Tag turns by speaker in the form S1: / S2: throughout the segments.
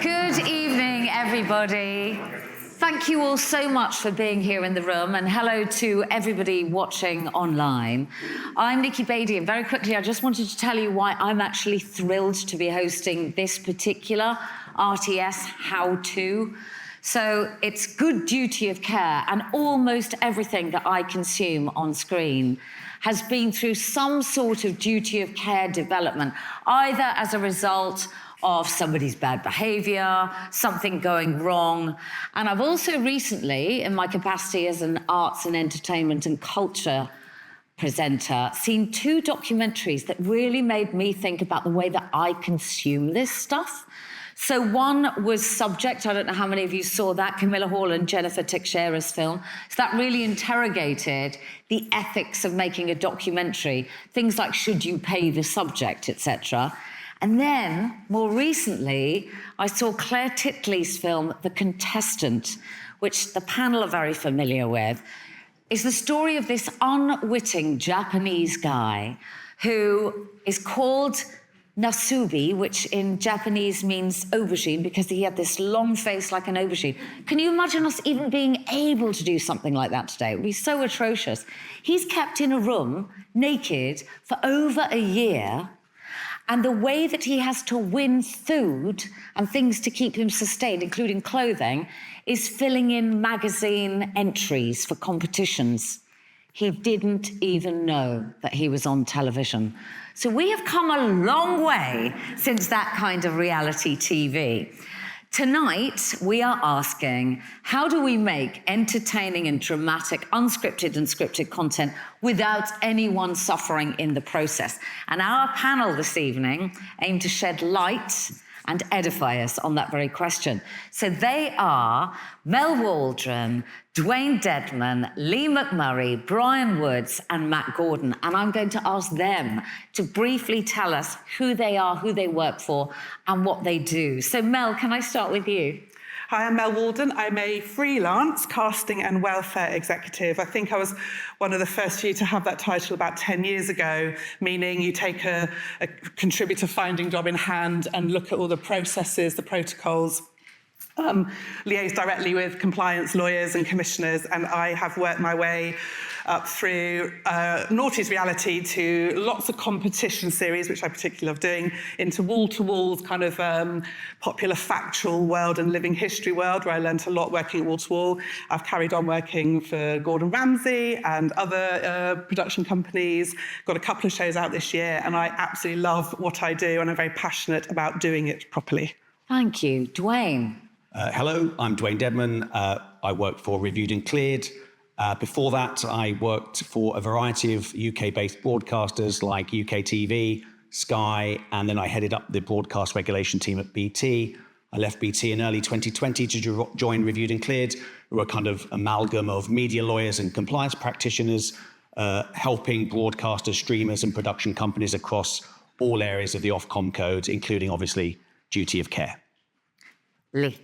S1: Good evening, everybody. Thank you all so much for being here in the room, and hello to everybody watching online. I'm Nikki, Bedi, and very quickly, I just wanted to tell you why I'm actually thrilled to be hosting this particular RTS How-To. So it's good duty of care, and almost everything that I consume on screen has been through some sort of duty of care development, either as a result of somebody's bad behaviour, something going wrong. And I've also recently, in my capacity as an arts and entertainment and culture presenter, seen 2 documentaries that really made me think about the way that I consume this stuff. So one was Subject. I don't know how many of you saw that, Camilla Hall and Jennifer Teixeira's film. So that really interrogated the ethics of making a documentary, things like should you pay the subject, etc. And then, more recently, I saw Claire Titley's film, The Contestant, which the panel are very familiar with. It's the story of this unwitting Japanese guy who is called Nasubi, which in Japanese means aubergine, because he had this long face like an aubergine. Can you imagine us even being able to do something like that today? It would be so atrocious. He's kept in a room, naked, for over a year, and the way that he has to win food and things to keep him sustained, including clothing, is filling in magazine entries for competitions. He didn't even know that he was on television. So we have come a long way since that kind of reality TV. Tonight, we are asking, how do we make entertaining and dramatic, unscripted and scripted content without anyone suffering in the process? And our panel this evening aim to shed light and edify us on that very question. So they are Mel Waldron, Duane Dedman, Lee McMurray, Brian Woods, and Matt Gordon. And I'm going to ask them to briefly tell us who they are, who they work for, and what they do. So Mel, can I start with you?
S2: Hi, I'm Mel Waldron. I'm a freelance casting and welfare executive. I think I was one of the first few to have that title about 10 years ago, meaning you take a contributor finding job in hand and look at all the processes, the protocols, liaise directly with compliance lawyers and commissioners, and I have worked my way up through noughties reality to lots of competition series, which I particularly love doing, into wall-to-walls kind of popular factual world and living history world, where I learnt a lot working at wall-to-wall. I've carried on working for Gordon Ramsay and other production companies, got a couple of shows out this year, and I absolutely love what I do, and I'm very passionate about doing it properly.
S1: Thank you. Duane.
S3: Hello, I'm Duane Dedman. I work for Reviewed and Cleared. Before that, I worked for a variety of UK-based broadcasters like UK TV, Sky, and then I headed up the broadcast regulation team at BT. I left BT in early 2020 to join Reviewed and Cleared, who are a kind of amalgam of media lawyers and compliance practitioners, helping broadcasters, streamers, and production companies across all areas of the Ofcom code, including, obviously, duty of care.
S1: Lee.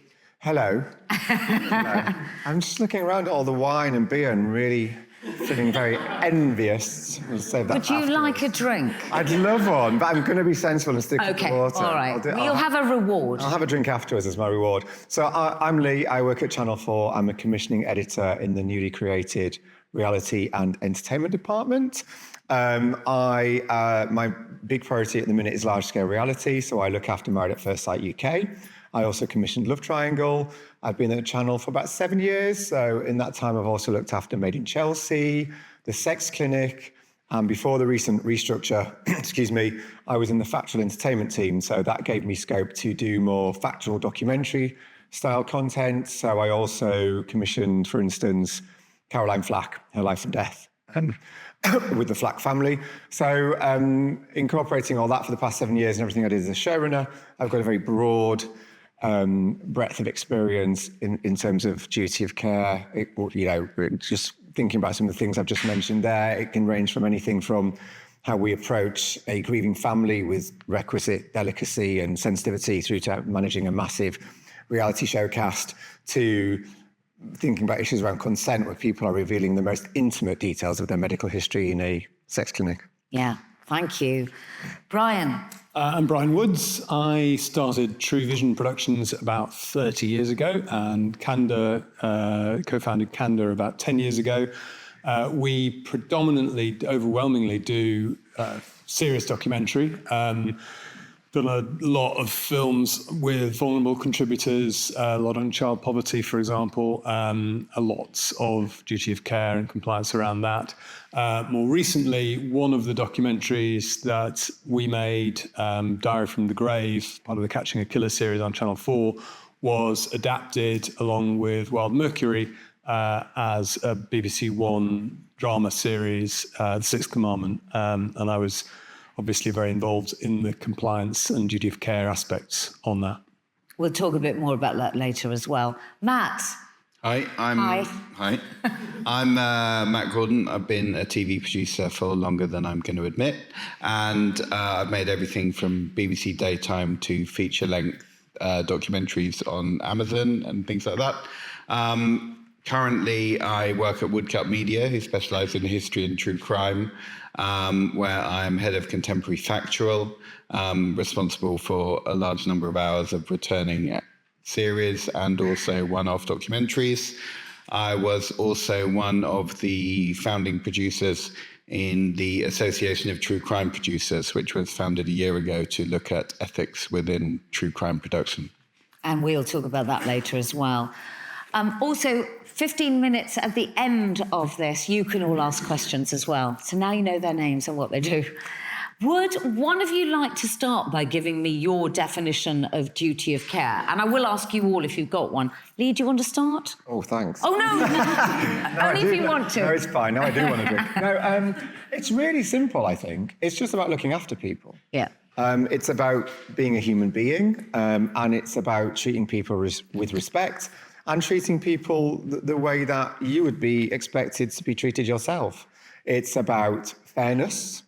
S4: Hello. Hello. I'm just looking around at all the wine and beer and really feeling very envious. We'll save that.
S1: Would you like a drink?
S4: I'd love one, but I'm going to be sensible and stick with the water.
S1: Okay, all right. You'll have a reward.
S4: I'll have a drink afterwards as my reward. So I'm Lee. I work at Channel 4. I'm a commissioning editor in the newly created Reality and Entertainment Department. My big priority at the minute is large-scale reality, so I look after Married at First Sight UK. I also commissioned Love Triangle. I've been at the channel for about 7 years. So in that time, I've also looked after Made in Chelsea, The Sex Clinic. And before the recent restructure, excuse me, I was in the Factual entertainment team. So that gave me scope to do more factual documentary style content. So I also commissioned, for instance, Caroline Flack, Her Life and Death, and with the Flack family. So incorporating all that for the past 7 years and everything I did as a showrunner, I've got a very broad breadth of experience in terms of duty of care. Just thinking about some of the things I've just mentioned there, it can range from anything from how we approach a grieving family with requisite delicacy and sensitivity through to managing a massive reality show cast to thinking about issues around consent where people are revealing the most intimate details of their medical history in a sex clinic.
S1: Yeah, thank you. Brian.
S5: I'm Brian Woods. I started True Vision Productions about 30 years ago, and Candour, co-founded Candour about 10 years ago. We predominantly, overwhelmingly do serious documentary. Done a lot of films with vulnerable contributors, a lot on child poverty, for example, a lot of duty of care and compliance around that. More recently, one of the documentaries that we made, Diary from the Grave, part of the Catching a Killer series on Channel 4, was adapted along with Wild Mercury as a BBC One drama series, The Sixth Commandment. And I was obviously very involved in the compliance and duty of care aspects on that.
S1: We'll talk a bit more about that later as well. Matt.
S6: Hi. I'm Matt Gordon. I've been a TV producer for longer than I'm going to admit. And I've made everything from BBC Daytime to feature-length documentaries on Amazon and things like that. Currently, I work at Woodcut Media, who specialise in history and true crime, where I'm head of contemporary Factual, responsible for a large number of hours of returning series and also one-off documentaries. I was also one of the founding producers in the Association of True Crime Producers, which was founded a year ago to look at ethics within true crime production.
S1: And we'll talk about that later as well. Also, 15 minutes at the end of this, you can all ask questions as well. So now you know their names and what they do. Would one of you like to start by giving me your definition of duty of care? And I will ask you all if you've got one. Lee, do you want to start?
S4: Oh, thanks.
S1: Oh, no. Only if you want to.
S4: No, it's fine. No, I do want to do. No, it's really simple, I think. It's just about looking after people.
S1: Yeah.
S4: It's about being a human being, and it's about treating people with respect and treating people the way that you would be expected to be treated yourself. It's about fairness,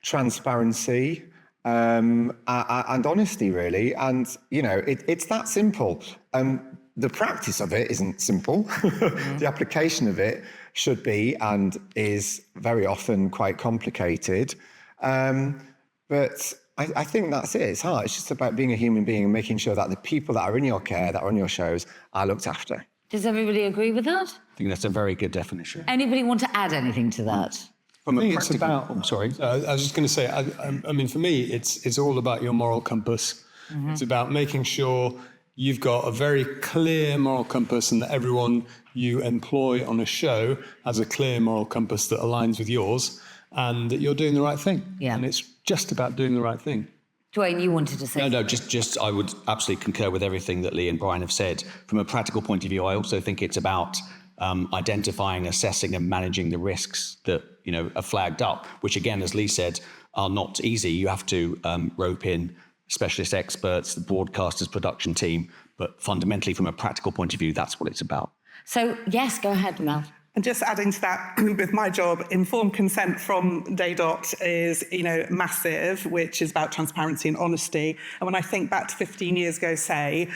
S4: transparency, and honesty, really. And, you know, it's that simple. The practice of it isn't simple. The application of it should be and is very often quite complicated. But I think that's it. It's hard. It's just about being a human being and making sure that the people that are in your care, that are on your shows, are looked after.
S1: Does everybody agree with that?
S3: I think that's a very good definition.
S1: Anybody want to add anything to that?
S5: I think it's about. I was just going to say. I mean, for me, it's all about your moral compass. Mm-hmm. It's about making sure you've got a very clear moral compass, and that everyone you employ on a show has a clear moral compass that aligns with yours, and that you're doing the right thing.
S1: Yeah.
S5: And it's just about doing the right thing.
S1: Duane, you wanted to say
S3: No, just I would absolutely concur with everything that Lee and Brian have said. From a practical point of view, I also think it's about identifying, assessing and managing the risks that, you know, are flagged up, which again, as Lee said, are not easy. You have to rope in specialist experts, the broadcasters, production team, but fundamentally from a practical point of view, that's what it's about.
S1: So, yes, go ahead, Mel.
S2: And just adding to that, with my job, informed consent from day dot is, you know, massive, which is about transparency and honesty. And when I think back to 15 years ago, say,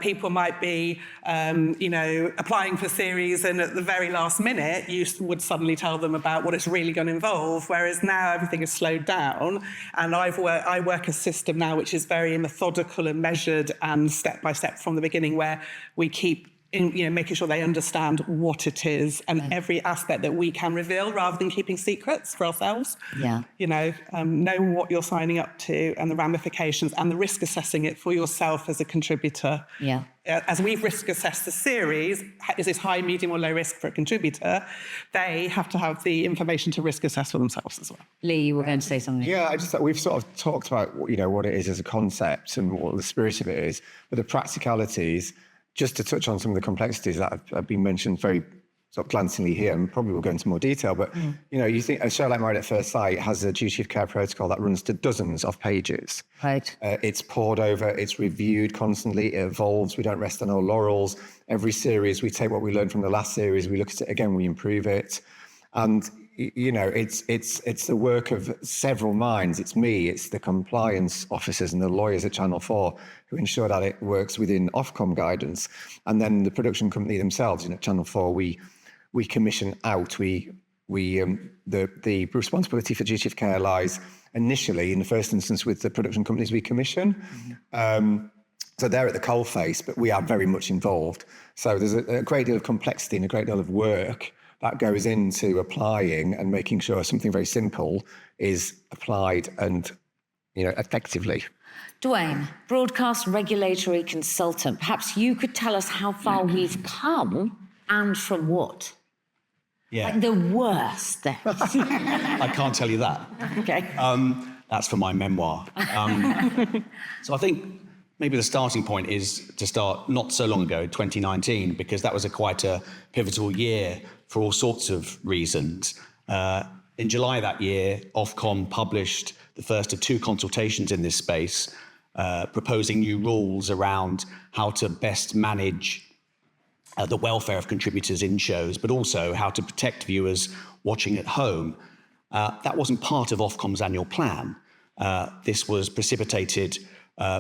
S2: people might be, you know, applying for series, and at the very last minute, you would suddenly tell them about what it's really going to involve. Whereas now everything is slowed down, and I work a system now which is very methodical and measured and step by step from the beginning, where we keep making sure they understand what it is and every aspect that we can reveal rather than keeping secrets for ourselves.
S1: Yeah.
S2: You know what you're signing up to and the ramifications and the risk assessing it for yourself as a contributor.
S1: Yeah.
S2: As we've risk assessed the series, is this high, medium or low risk for a contributor? They have to have the information to risk assess for themselves as well.
S1: Lee, you were going to say something.
S4: Yeah, we've sort of talked about, you know, what it is as a concept and what the spirit of it is, but the practicalities, just to touch on some of the complexities that have been mentioned very sort of glancingly here, and probably we'll go into more detail, but, you know, you think a show like Married at First Sight has a duty of care protocol that runs to dozens of pages.
S1: Right.
S4: It's pored over, it's reviewed constantly, it evolves, we don't rest on our laurels. Every series, we take what we learned from the last series, we look at it again, we improve it. And, you know, it's the work of several minds. It's me, it's the compliance officers and the lawyers at Channel 4 who ensure that it works within Ofcom guidance. And then the production company themselves, you know, Channel 4, we commission out, we the responsibility for duty of care lies initially, in the first instance, with the production companies we commission. So they're at the coalface, but we are very much involved. So there's a great deal of complexity and a great deal of work that goes into applying and making sure something very simple is applied and, effectively.
S1: Duane, broadcast regulatory consultant, perhaps you could tell us how far we've come and from what?
S3: Yeah.
S1: Like the worst then.
S3: I can't tell you that.
S1: Okay.
S3: That's for my memoir. So I think maybe the starting point is to start not so long ago, 2019, because that was quite a pivotal year for all sorts of reasons. In July that year, Ofcom published the first of 2 consultations in this space, proposing new rules around how to best manage the welfare of contributors in shows, but also how to protect viewers watching at home. That wasn't part of Ofcom's annual plan. This was precipitated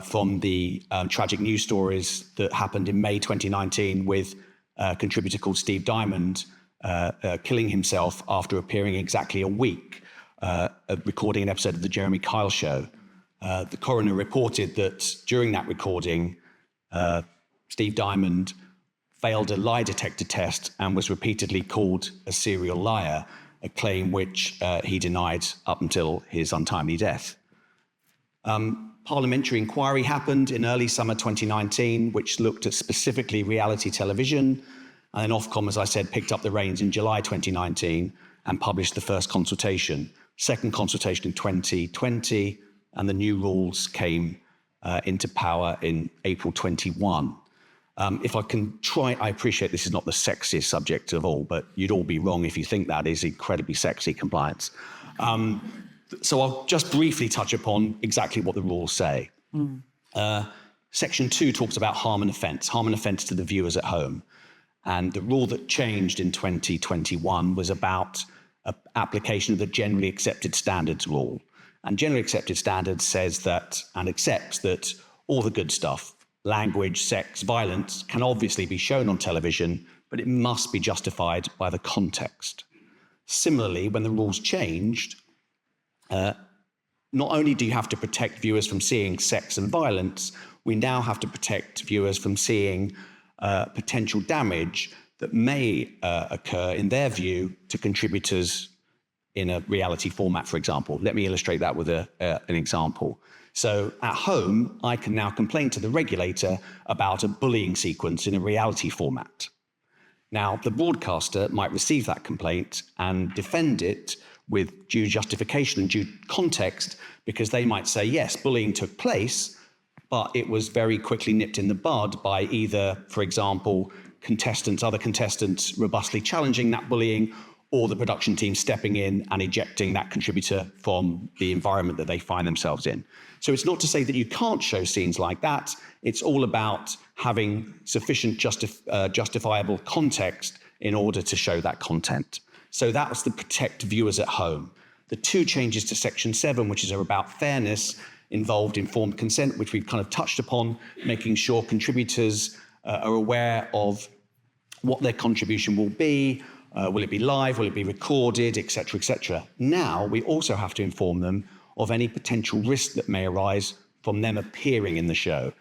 S3: from the tragic news stories that happened in May 2019 with a contributor called Steve Diamond killing himself after appearing exactly a week recording an episode of the Jeremy Kyle Show. The coroner reported that during that recording, Steve Diamond failed a lie detector test and was repeatedly called a serial liar, a claim which he denied up until his untimely death. Parliamentary inquiry happened in early summer 2019, which looked at specifically reality television. And then Ofcom, as I said, picked up the reins in July 2019 and published the first consultation. Second consultation in 2020, and the new rules came into power in April 21. If I can try, I appreciate this is not the sexiest subject of all, but you'd all be wrong if you think that is incredibly sexy compliance. So I'll just briefly touch upon exactly what the rules say. Section 2 talks about harm and offence to the viewers at home. And the rule that changed in 2021 was about application of the generally accepted standards rule. And generally accepted standards says that, and accepts that all the good stuff, language, sex, violence, can obviously be shown on television, but it must be justified by the context. Similarly, when the rules changed, not only do you have to protect viewers from seeing sex and violence, we now have to protect viewers from seeing potential damage that may occur, in their view, to contributors in a reality format, for example. Let me illustrate that with an example. So at home, I can now complain to the regulator about a bullying sequence in a reality format. Now, the broadcaster might receive that complaint and defend it with due justification and due context, because they might say, yes, bullying took place, but it was very quickly nipped in the bud by either, for example, other contestants robustly challenging that bullying, or the production team stepping in and ejecting that contributor from the environment that they find themselves in. So it's not to say that you can't show scenes like that. It's all about having sufficient justifiable context in order to show that content. So that was the protect viewers at home. The 2 changes to Section 7, which is about fairness, involved informed consent, which we've kind of touched upon, making sure contributors are aware of what their contribution will be. Will it be live? Will it be recorded, et cetera, et cetera? Now, we also have to inform them of any potential risk that may arise from them appearing in the show.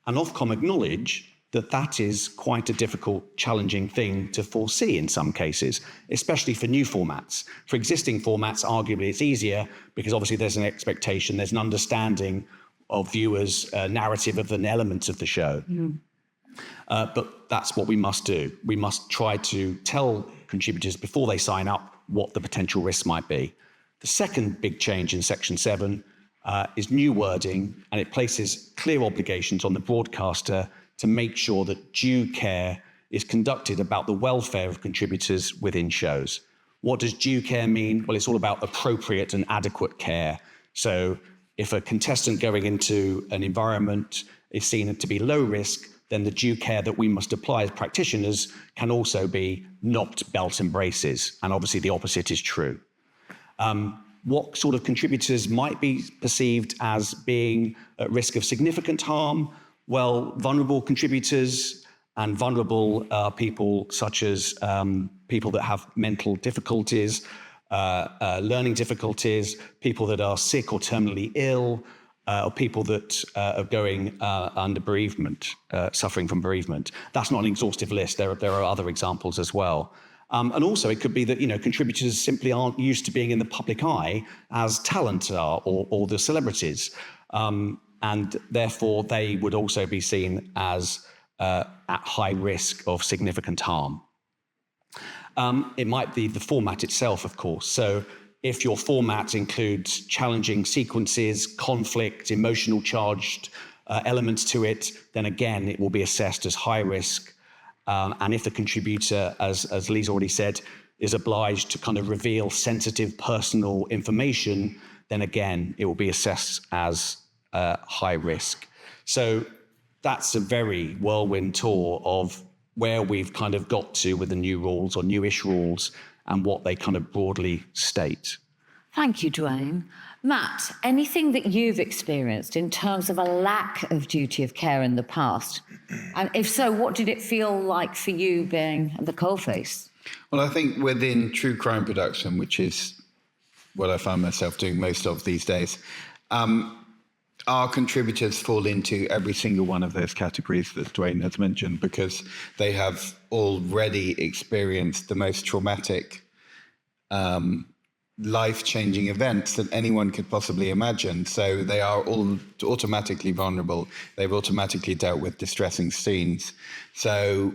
S3: And Ofcom acknowledge that that is quite a difficult, challenging thing to foresee in some cases, especially for new formats. For existing formats, arguably it's easier because obviously there's an expectation, there's an understanding of viewers' narrative of an element of the show. But that's what we must do. We must try to tell contributors before they sign up what the potential risks might be. The second big change in Section 7 is new wording, and it places clear obligations on the broadcaster to make sure that due care is conducted about the welfare of contributors within shows. What does due care mean? Well, it's all about appropriate and adequate care. So if a contestant going into an environment is seen to be low risk, then the due care that we must apply as practitioners can also be not belt and braces. And obviously the opposite is true. What sort of contributors might be perceived as being at risk of significant harm? Well, vulnerable contributors and vulnerable people such as people that have mental difficulties, learning difficulties, people that are sick or terminally ill, or people that are going under bereavement, suffering from bereavement. That's not an exhaustive list. There are other examples as well. And also it could be that, contributors simply aren't used to being in the public eye as talent are or the celebrities. And therefore they would also be seen as at high risk of significant harm. It might be the format itself, of course. So if your format includes challenging sequences, conflict, emotional charged elements to it, then again, it will be assessed as high risk. And if the contributor, as Lee's already said, is obliged to kind of reveal sensitive personal information, then again, it will be assessed as high risk. So that's a very whirlwind tour of where we've kind of got to with the new rules or newish rules and what they kind of broadly state.
S1: Thank you, Duane. Matt, anything that you've experienced in terms of a lack of duty of care in the past? And if so, what did it feel like for you being at the coalface?
S6: Well, I think within true crime production, which is what I find myself doing most of these days, our contributors fall into every single one of those categories that Duane has mentioned because they have already experienced the most traumatic, life-changing events that anyone could possibly imagine. So they are all automatically vulnerable. They've automatically dealt with distressing scenes. So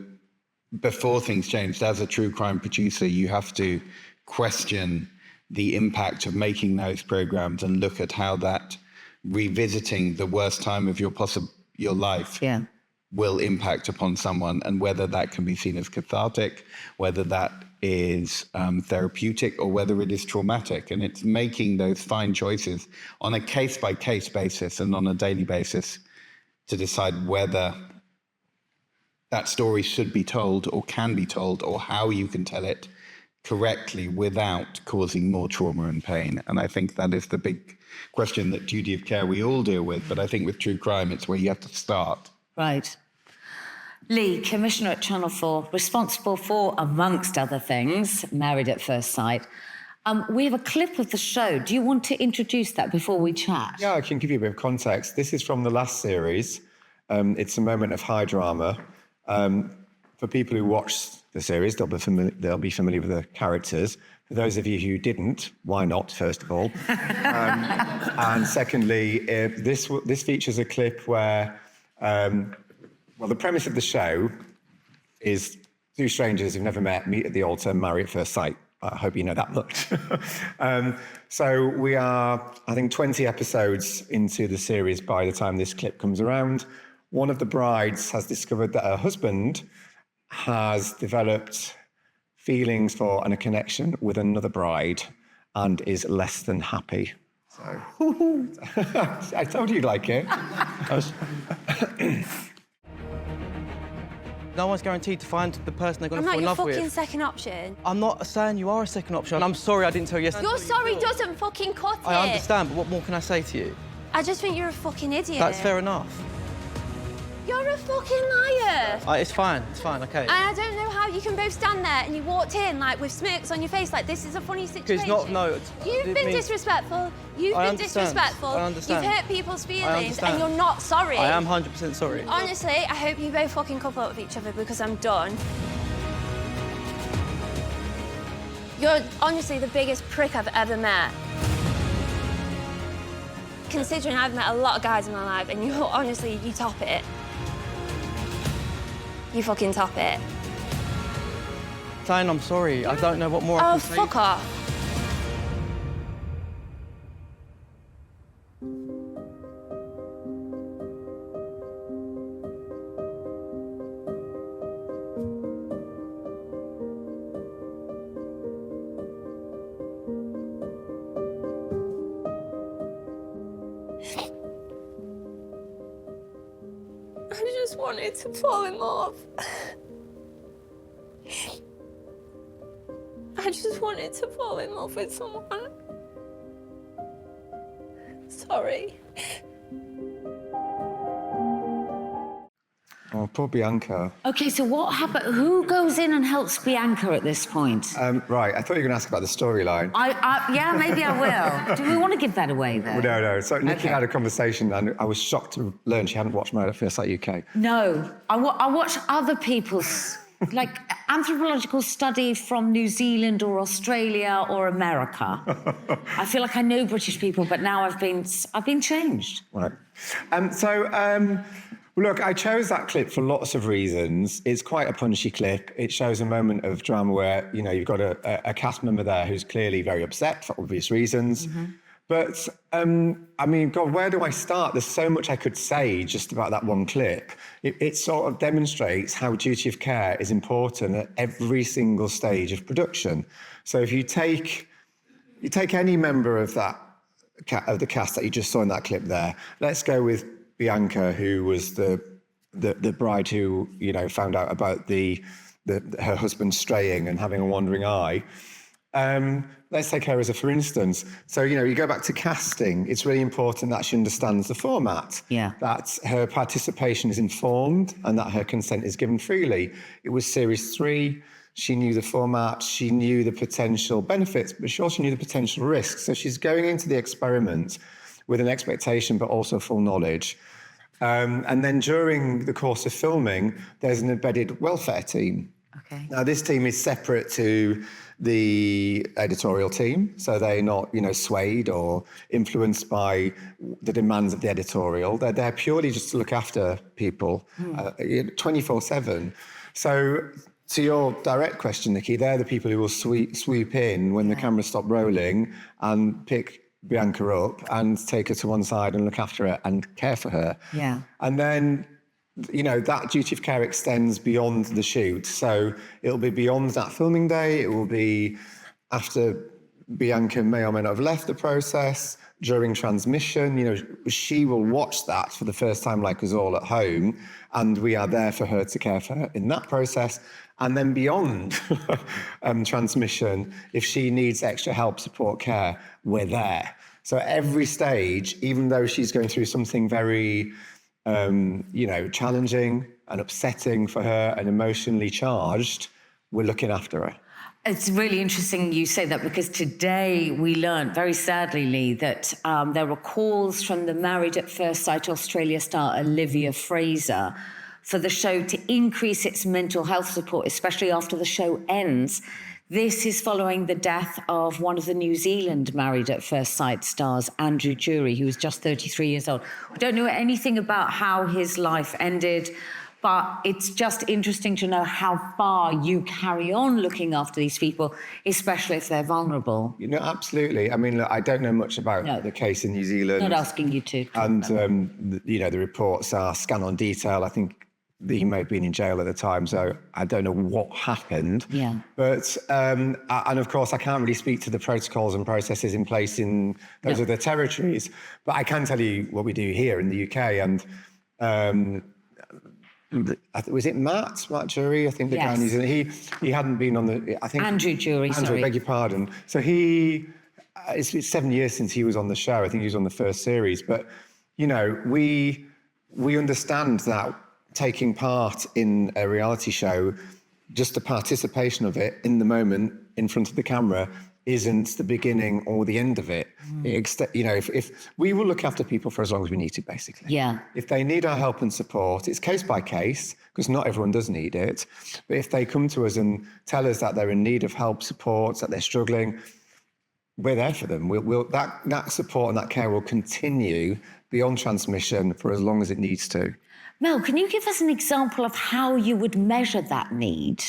S6: before things changed, as a true crime producer, you have to question the impact of making those programs and look at how that revisiting the worst time of your life will impact upon someone, and whether that can be seen as cathartic, whether that is therapeutic, or whether it is traumatic. And it's making those fine choices on a case-by-case basis and on a daily basis to decide whether that story should be told or can be told, or how you can tell it correctly without causing more trauma and pain. And I think that is the big question that duty of care we all deal with. But I think with true crime, it's where you have to start.
S1: Right. Lee, Commissioner at Channel 4, responsible for, amongst other things, Married at First Sight. We have a clip of the show. Do you want to introduce that before we chat?
S4: Yeah, I can give you a bit of context. This is from the last series. It's a moment of high drama. For people who watched the series, they'll be familiar with the characters. For those of you who didn't, why not, first of all? And secondly, this features a clip where, the premise of the show is two strangers who've never met meet at the altar, marry at first sight. I hope you know that much. So we are, I think, 20 episodes into the series by the time this clip comes around. One of the brides has discovered that her husband has developed feelings for and a connection with another bride and is less than happy. So I told you you'd like it.
S7: No one's guaranteed to find the person they're going to fall in love with.
S8: I'm not your fucking second option.
S7: I'm not saying you are a second option. And I'm sorry I didn't tell you yesterday.
S8: Your sorry doesn't fucking cut it.
S7: I understand, but what more can I say to you?
S8: I just think you're a fucking idiot.
S7: That's fair enough.
S8: You're a fucking liar.
S7: It's fine, okay.
S8: And I don't know how you can both stand there and you walked in like with smirks on your face like this is a funny situation. You've been disrespectful. You've been disrespectful.
S7: I understand.
S8: You've hurt people's feelings and you're not sorry.
S7: I am 100% sorry.
S8: Honestly, I hope you both fucking couple up with each other because I'm done. You're honestly the biggest prick I've ever met. Considering I've met a lot of guys in my life and you top it. You fucking top it.
S7: Saying I'm sorry. I don't know what more I can say.
S8: Oh, fuck off. I just wanted to fall in love. I just wanted to fall in love with someone. Sorry.
S4: Oh, poor Bianca.
S1: Okay, so what happened? Who goes in and helps Bianca at this point?
S4: Right, I thought you were going to ask about the storyline.
S1: Yeah, maybe I will. Do we want to give that away, though?
S4: No. So Nikki
S1: Okay.
S4: had a conversation, and I was shocked to learn she hadn't watched Married at First Sight UK.
S1: No, I watch other people's, like, anthropological study from New Zealand or Australia or America. I feel like I know British people, but now I've been changed.
S4: Right. Look, I chose that clip for lots of reasons. It's quite a punchy clip. It shows a moment of drama where, you've got a cast member there who's clearly very upset for obvious reasons. Mm-hmm. But, God, where do I start? There's so much I could say just about that one clip. It sort of demonstrates how duty of care is important at every single stage of production. So if you take any member of the cast that you just saw in that clip there, let's go with Bianca, who was the bride who, found out about her husband straying and having a wandering eye. Let's take her as a for instance. So, you go back to casting, it's really important that she understands the format.
S1: Yeah.
S4: That her participation is informed and that her consent is given freely. It was series 3. She knew the format, she knew the potential benefits, but she also knew the potential risks. So she's going into the experiment with an expectation, but also full knowledge. And then during the course of filming, there's an embedded welfare team.
S1: Okay.
S4: Now, this team is separate to the editorial team, so they're not, swayed or influenced by the demands of the editorial. They're there purely just to look after people 24/7. So, to your direct question, Nikki, they're the people who will swoop in when the cameras stop rolling and pick Bianca up and take her to one side and look after her and care for her.
S1: Yeah.
S4: And then, that duty of care extends beyond the shoot. So it'll be beyond that filming day. It will be after Bianca may or may not have left the process, during transmission. She will watch that for the first time like us all at home, and we are there for her to care for her in that process. And then beyond transmission, if she needs extra help, support, care, we're there. So at every stage, even though she's going through something very, challenging and upsetting for her and emotionally charged, we're looking after her.
S1: It's really interesting you say that, because today we learned, very sadly, Lee, that there were calls from the Married at First Sight Australia star Olivia Fraser for the show to increase its mental health support, especially after the show ends. This is following the death of one of the New Zealand Married at First Sight stars, Andrew Jury, who was just 33 years old. We don't know anything about how his life ended, but it's just interesting to know how far you carry on looking after these people, especially if they're vulnerable.
S4: Absolutely. I mean, look, I don't know much about the case in New Zealand.
S1: Not asking you to.
S4: And, the reports are scan on detail. I think he may have been in jail at the time, so I don't know what happened.
S1: Yeah.
S4: But, and of course, I can't really speak to the protocols and processes in place in those other territories, but I can tell you what we do here in the UK. And was it Matt Jury? I think the guy in New Zealand. He hadn't been on the. I think
S1: Andrew Jury.
S4: Andrew,
S1: sorry.
S4: beg your pardon. So it's 7 years since he was on the show. I think he was on the first series. But we understand that taking part in a reality show, just the participation of it in the moment in front of the camera isn't the beginning or the end of it. If we will look after people for as long as we need to, basically.
S1: Yeah.
S4: If they need our help and support, it's case by case, because not everyone does need it. But if they come to us and tell us that they're in need of help, support, that they're struggling, we're there for them. That support and that care will continue beyond transmission for as long as it needs to.
S1: Mel, can you give us an example of how you would measure that need?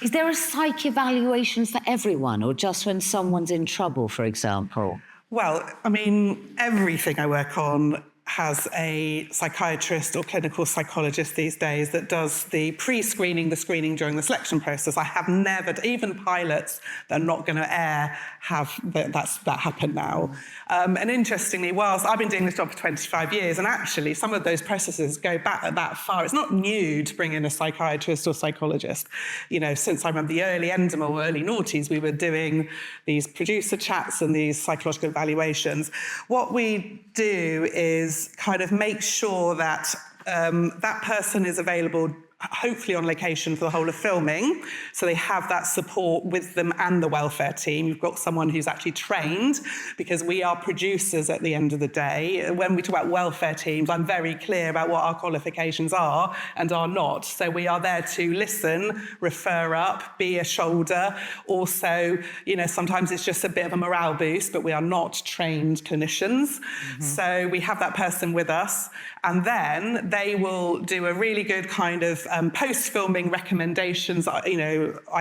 S1: Is there a psych evaluation for everyone, or just when someone's in trouble, for example?
S2: Well, I mean, everything I work on has a psychiatrist or clinical psychologist these days that does the pre-screening, the screening during the selection process. I have never, even pilots that are not going to air, have that happen now. And interestingly, whilst I've been doing this job for 25 years, and actually some of those processes go back that far, it's not new to bring in a psychiatrist or psychologist. Since I remember the early Endemol or early noughties, we were doing these producer chats and these psychological evaluations. What we do is kind of make sure that that person is available hopefully on location for the whole of filming. So they have that support with them and the welfare team. You've got someone who's actually trained, because we are producers at the end of the day. When we talk about welfare teams, I'm very clear about what our qualifications are and are not. So we are there to listen, refer up, be a shoulder. Also, sometimes it's just a bit of a morale boost, but we are not trained clinicians. So we have that person with us, and then they will do a really good kind of post-filming recommendations. I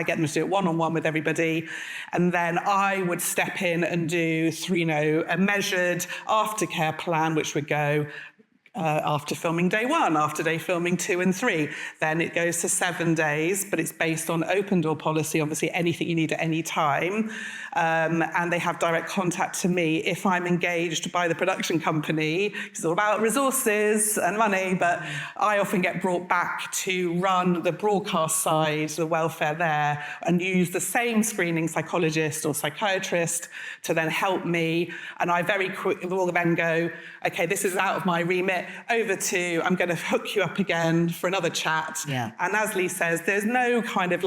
S2: get them to do it one-on-one with everybody, and then I would step in and do, a measured aftercare plan, which would go after filming day 1, after day filming 2 and 3. Then it goes to 7 days, but it's based on open door policy, obviously anything you need at any time. And they have direct contact to me if I'm engaged by the production company. It's all about resources and money, but I often get brought back to run the broadcast side, the welfare there, and use the same screening psychologist or psychiatrist to then help me. And I very quickly will then go, okay, this is out of my remit, over to, I'm going to hook you up again for another chat.
S1: Yeah.
S2: And as Lee says, there's no kind of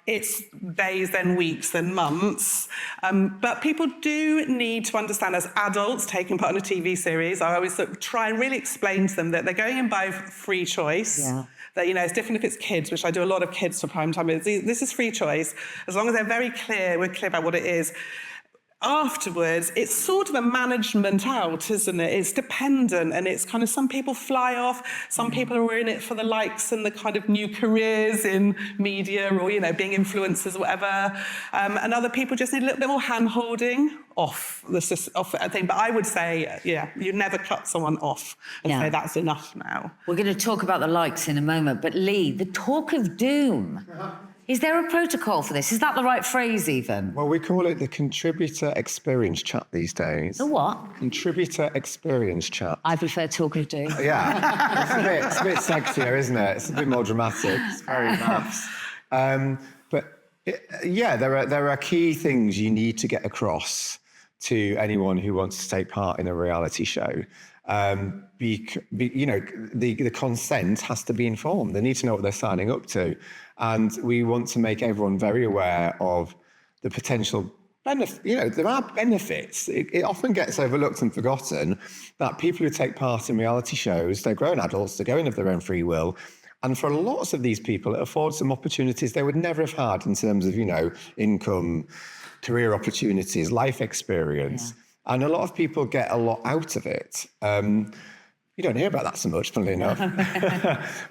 S2: it's days, then weeks, then months. But people do need to understand, as adults taking part in a TV series, I always try and really explain to them that they're going in by free choice.
S1: Yeah.
S2: That, it's different if it's kids, which I do a lot of kids for prime time. This is free choice. As long as they're we're clear about what it is. Afterwards, it's sort of a management out, isn't it? It's dependent, and it's kind of, some people fly off, some people are in it for the likes and the kind of new careers in media or, being influencers or whatever. And other people just need a little bit more hand-holding off the thing. But I would say, you never cut someone off and say that's enough now.
S1: We're going to talk about the likes in a moment, but Lee, the talk of doom. Is there a protocol for this? Is that the right phrase even?
S4: Well, we call it the contributor experience chat these days.
S1: The what?
S4: Contributor experience chat.
S1: I prefer talk of doom.
S4: Yeah, it's a bit sexier, isn't it? It's a bit more dramatic. It's very maths. There are key things you need to get across to anyone who wants to take part in a reality show. The consent has to be informed. They need to know what they're signing up to. And we want to make everyone very aware of the potential benefit. There are benefits. It often gets overlooked and forgotten that people who take part in reality shows, they're grown adults, they're going of their own free will. And for lots of these people, it affords them opportunities they would never have had in terms of, income, career opportunities, life experience. Yeah. And a lot of people get a lot out of it. You don't hear about that so much, funnily enough.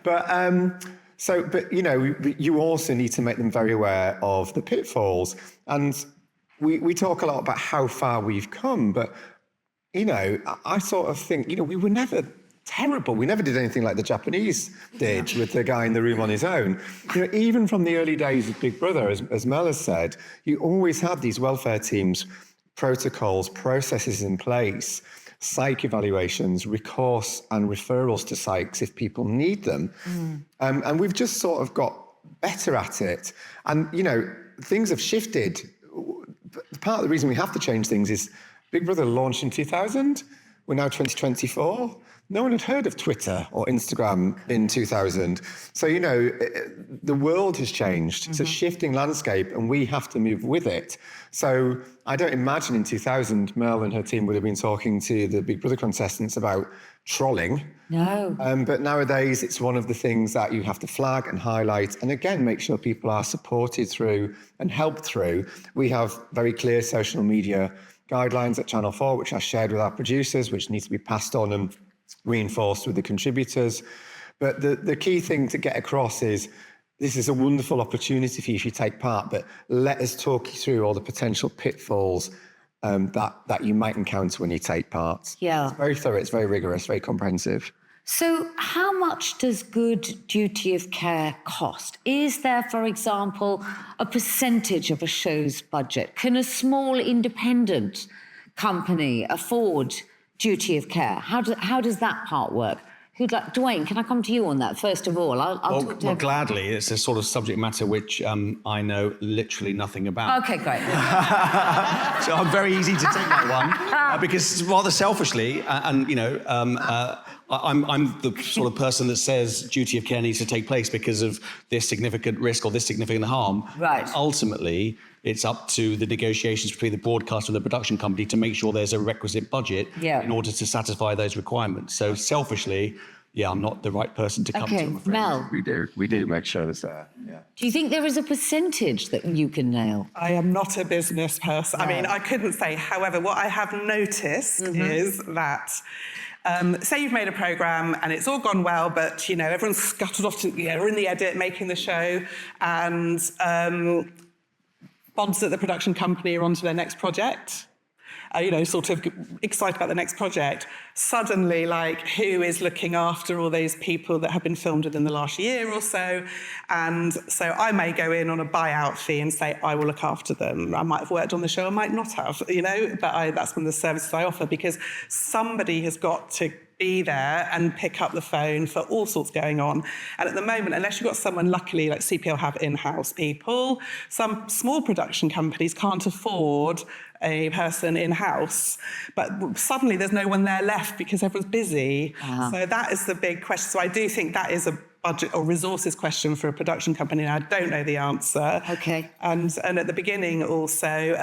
S4: But you also need to make them very aware of the pitfalls. And we talk a lot about how far we've come, but, I sort of think, we were never terrible. We never did anything like the Japanese did with the guy in the room on his own. Even from the early days of Big Brother, as Mel has said, you always had these welfare teams, protocols, processes in place, psych evaluations, recourse and referrals to psychs if people need them. And we've just sort of got better at it. And, things have shifted. Part of the reason we have to change things is Big Brother launched in 2000. We're now 2024. No one had heard of Twitter or Instagram in 2000. So, the world has changed. It's a shifting landscape and we have to move with it. So I don't imagine in 2000, Mel and her team would have been talking to the Big Brother contestants about trolling.
S1: No.
S4: But nowadays, it's one of the things that you have to flag and highlight. And again, make sure people are supported through and helped through. We have very clear social media guidelines at Channel 4, which I shared with our producers, which need to be passed on and reinforced with the contributors. But the key thing to get across is this is a wonderful opportunity for you to take part, but let us talk you through all the potential pitfalls that you might encounter when you take part.
S1: Yeah.
S4: It's very thorough, it's very rigorous, very comprehensive.
S1: So how much does good duty of care cost? Is there, for example, a percentage of a show's budget? Can a small independent company afford duty of care? How does that part work? Duane, can I come to you on that first of all? I'll talk to
S3: gladly. It's a sort of subject matter which I know literally nothing about.
S1: Okay, great.
S3: So I'm very easy to take that one because rather selfishly, I'm the sort of person that says duty of care needs to take place because of this significant risk or this significant harm.
S1: Right.
S3: Ultimately, it's up to the negotiations between the broadcaster and the production company to make sure there's a requisite budget in order to satisfy those requirements. So selfishly, I'm not the right person to come to. I'm afraid.
S1: Mel.
S4: We do make sure there's there. Yeah.
S1: Do you think there is a percentage that you can nail?
S2: I am not a business person. I mean, I couldn't say. However, what I have noticed is that, say you've made a programme and it's all gone well, but, everyone's scuttled off to, we're in the edit, making the show, and bonds at the production company are on to their next project. Sort of excited about the next project. Suddenly, who is looking after all those people that have been filmed within the last year or so? And so I may go in on a buyout fee and say, I will look after them. I might have worked on the show, I might not have, but that's one of the services I offer, because somebody has got to be there and pick up the phone for all sorts going on. And at the moment, unless you've got someone, luckily, like CPL have in-house people, some small production companies can't afford a person in-house, but suddenly there's no one there left because everyone's busy. So that is the big question. So I do think that is a budget or resources question for a production company, and I don't know the answer.
S1: Okay.
S2: And at the beginning also,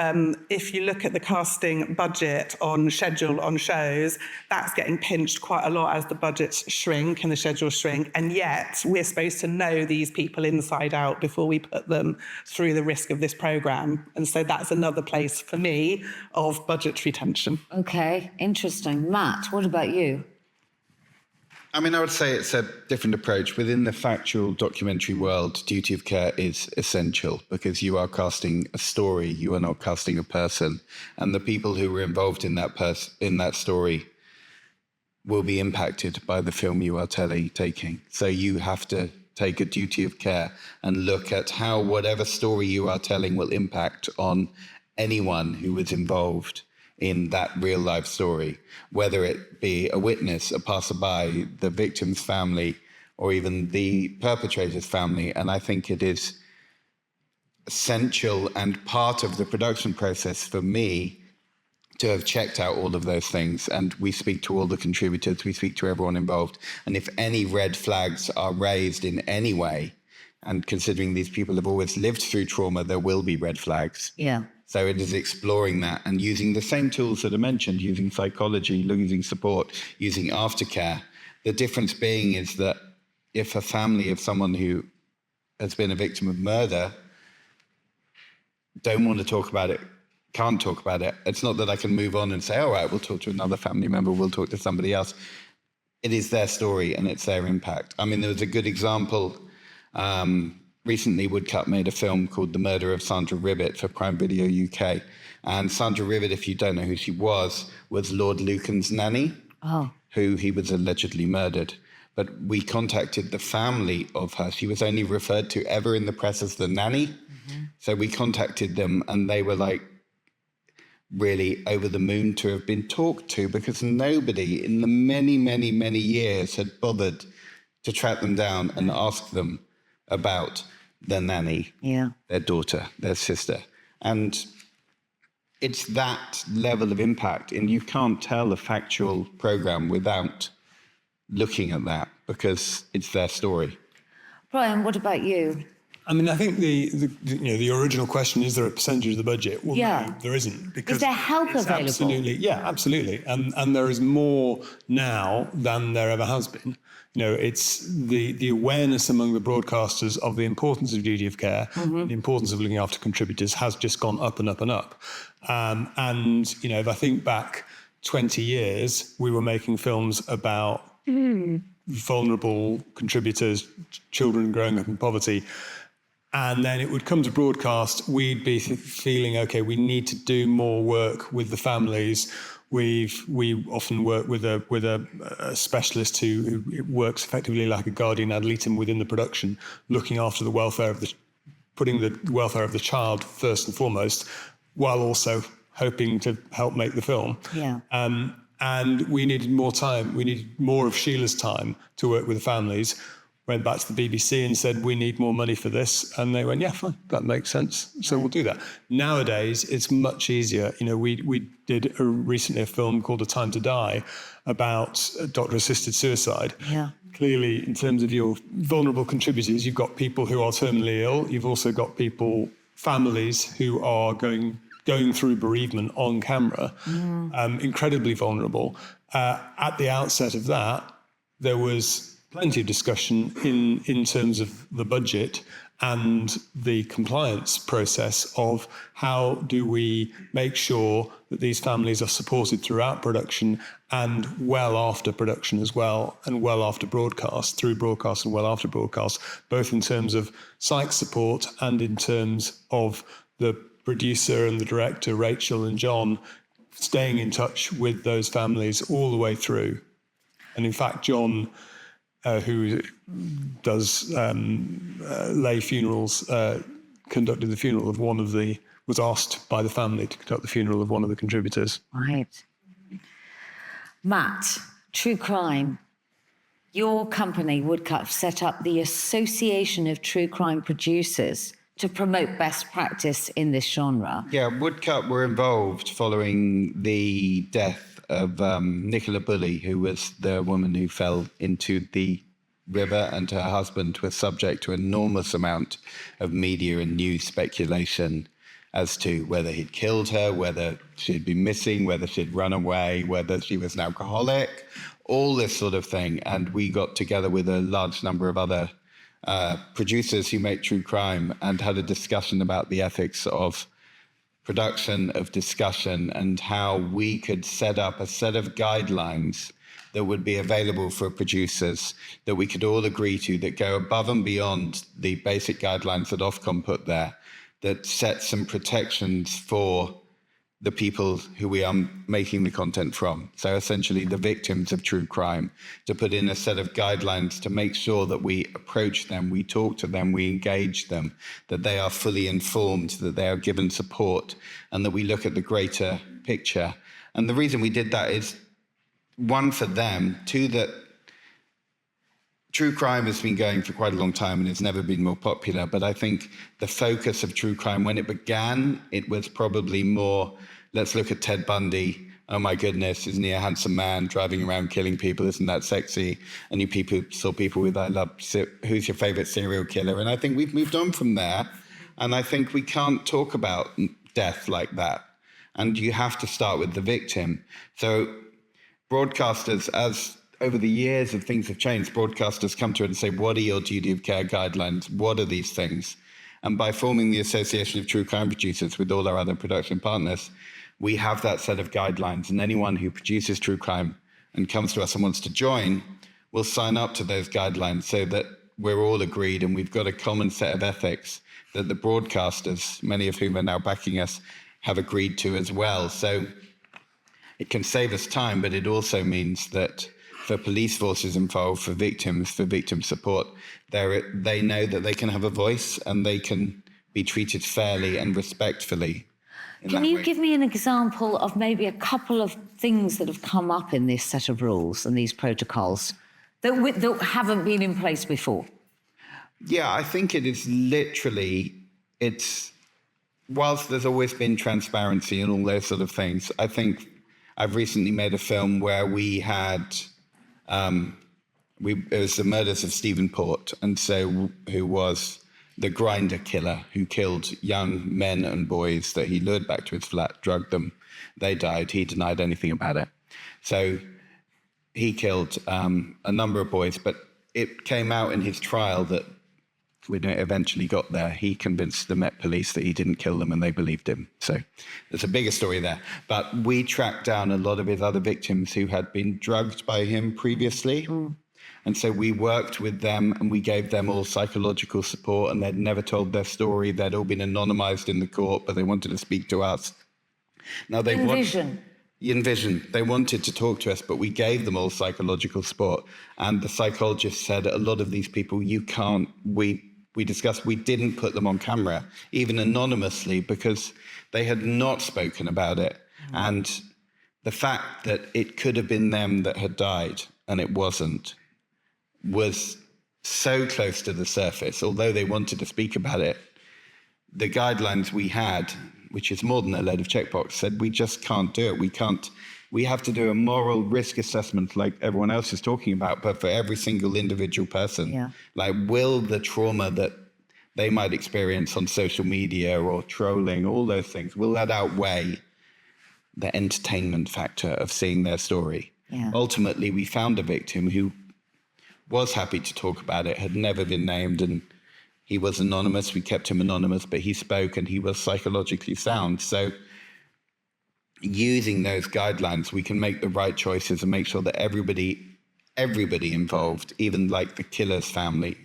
S2: if you look at the casting budget on schedule on shows, that's getting pinched quite a lot as the budgets shrink and the schedules shrink, and yet we're supposed to know these people inside out before we put them through the risk of this programme. And so that's another place for me of budgetary tension.
S1: Okay, interesting. Matt, what about you?
S6: I mean, I would say it's a different approach. Within the factual documentary world, duty of care is essential because you are casting a story, you are not casting a person. And the people who were involved in that story will be impacted by the film you are taking. So you have to take a duty of care and look at how whatever story you are telling will impact on anyone who was involved in that real life story, whether it be a witness, a passerby, the victim's family, or even the perpetrator's family. And I think it is essential and part of the production process for me to have checked out all of those things. And we speak to all the contributors, we speak to everyone involved. And if any red flags are raised in any way, and considering these people have always lived through trauma, there will be red flags.
S1: Yeah.
S6: So it is exploring that and using the same tools that I mentioned, using psychology, using support, using aftercare. The difference being is that if a family of someone who has been a victim of murder don't want to talk about it, can't talk about it, it's not that I can move on and say, all right, we'll talk to another family member, we'll talk to somebody else. It is their story and it's their impact. I mean, there was a good example. Recently, Woodcut made a film called The Murder of Sandra Ribbett for Prime Video UK. And Sandra Ribbett, if you don't know who she was Lord Lucan's nanny, who he was allegedly murdered. But we contacted the family of her. She was only referred to ever in the press as the nanny. Mm-hmm. So we contacted them and they were really over the moon to have been talked to because nobody in the many, many, many years had bothered to track them down and ask them about their nanny, their daughter, their sister. And it's that level of impact. And you can't tell a factual program without looking at that because it's their story.
S1: Brian, what about you?
S5: I mean, I think the original question, is there a percentage of the budget? Well, no, there isn't. Because
S1: is there help available?
S5: Absolutely. And there is more now than there ever has been. It's the awareness among the broadcasters of the importance of duty of care, the importance of looking after contributors has just gone up and up and up. And if I think back 20 years, we were making films about vulnerable contributors, children growing up in poverty. And then it would come to broadcast, we'd be feeling, okay, we need to do more work with the families. We often work with a specialist who works effectively like a guardian ad litem within the production, looking after the welfare of putting the welfare of the child first and foremost, while also hoping to help make the film.
S1: Yeah.
S5: And we needed more time. We needed more of Sheila's time to work with the families. went back to the BBC and said, we need more money for this. And they went, yeah, fine, that makes sense. So we'll do that. Nowadays, it's much easier. You know, we did recently a film called A Time to Die about doctor-assisted suicide.
S1: Yeah.
S5: Clearly, in terms of your vulnerable contributors, you've got people who are terminally ill. You've also got families who are going through bereavement on camera, incredibly vulnerable. At the outset of that, there was plenty of discussion in terms of the budget and the compliance process of how do we make sure that these families are supported throughout production and well after production as well, and well after broadcast, through broadcast and well after broadcast, both in terms of psych support and in terms of the producer and the director, Rachel and John, staying in touch with those families all the way through. And in fact, John, who does lay funerals, conducted the funeral of was asked by the family to conduct the funeral of one of the contributors.
S1: Right. Matt, true crime. Your company, Woodcut, set up the Association of True Crime Producers to promote best practice in this genre.
S6: Yeah, Woodcut were involved following the death of Nicola Bulley, who was the woman who fell into the river, and her husband was subject to an enormous amount of media and news speculation as to whether he'd killed her, whether she'd been missing, whether she'd run away, whether she was an alcoholic, all this sort of thing. And we got together with a large number of other producers who make true crime and had a discussion about the ethics of production, of discussion, and how we could set up a set of guidelines that would be available for producers that we could all agree to, that go above and beyond the basic guidelines that Ofcom put there, that set some protections for the people who we are making the content from. So essentially the victims of true crime, to put in a set of guidelines to make sure that we approach them, we talk to them, we engage them, that they are fully informed, that they are given support, and that we look at the greater picture. And the reason we did that is, one, for them, two, that true crime has been going for quite a long time and it's never been more popular. But I think the focus of true crime, when it began, it was probably more, let's look at Ted Bundy. Oh my goodness, isn't he a handsome man driving around killing people? Isn't that sexy? And you people saw people with, who's your favorite serial killer? And I think we've moved on from there. And I think we can't talk about death like that. And you have to start with the victim. So broadcasters, as over the years of things have changed, broadcasters come to it and say, what are your duty of care guidelines? What are these things? And by forming the Association of True Crime Producers with all our other production partners, we have that set of guidelines. And anyone who produces true crime and comes to us and wants to join will sign up to those guidelines so that we're all agreed and we've got a common set of ethics that the broadcasters, many of whom are now backing us, have agreed to as well. So it can save us time, but it also means that for police forces involved, for victim support, they know that they can have a voice and they can be treated fairly and respectfully.
S1: Can you give me an example of maybe a couple of things that have come up in this set of rules and these protocols that haven't been in place before?
S6: Yeah, I think it is literally, whilst there's always been transparency and all those sort of things, I think I've recently made a film where we had, it was the murders of Stephen Port, and so who was the grinder killer who killed young men and boys that he lured back to his flat, drugged them, they died, he denied anything about it. So he killed a number of boys, but it came out in his trial that when it eventually got there, he convinced the Met Police that he didn't kill them and they believed him. So there's a bigger story there. But we tracked down a lot of his other victims who had been drugged by him previously. And so we worked with them and we gave them all psychological support, and they'd never told their story. They'd all been anonymized in the court, but they wanted to speak to us. Now they Envision. They wanted to talk to us, but we gave them all psychological support. And the psychologist said, a lot of these people, you can't, we discussed, we didn't put them on camera, even anonymously, because they had not spoken about it. And the fact that it could have been them that had died and it wasn't was so close to the surface, although they wanted to speak about it. The guidelines we had, which is more than a load of checkbox, said we just can't do it. We have to do a moral risk assessment like everyone else is talking about, but for every single individual person.
S1: Yeah.
S6: Like, will the trauma that they might experience on social media or trolling, all those things, will that outweigh the entertainment factor of seeing their story?
S1: Yeah.
S6: Ultimately, we found a victim who was happy to talk about it, had never been named, and he was anonymous. We kept him anonymous, but he spoke and he was psychologically sound. So using those guidelines, we can make the right choices and make sure that everybody involved, even like the killer's family,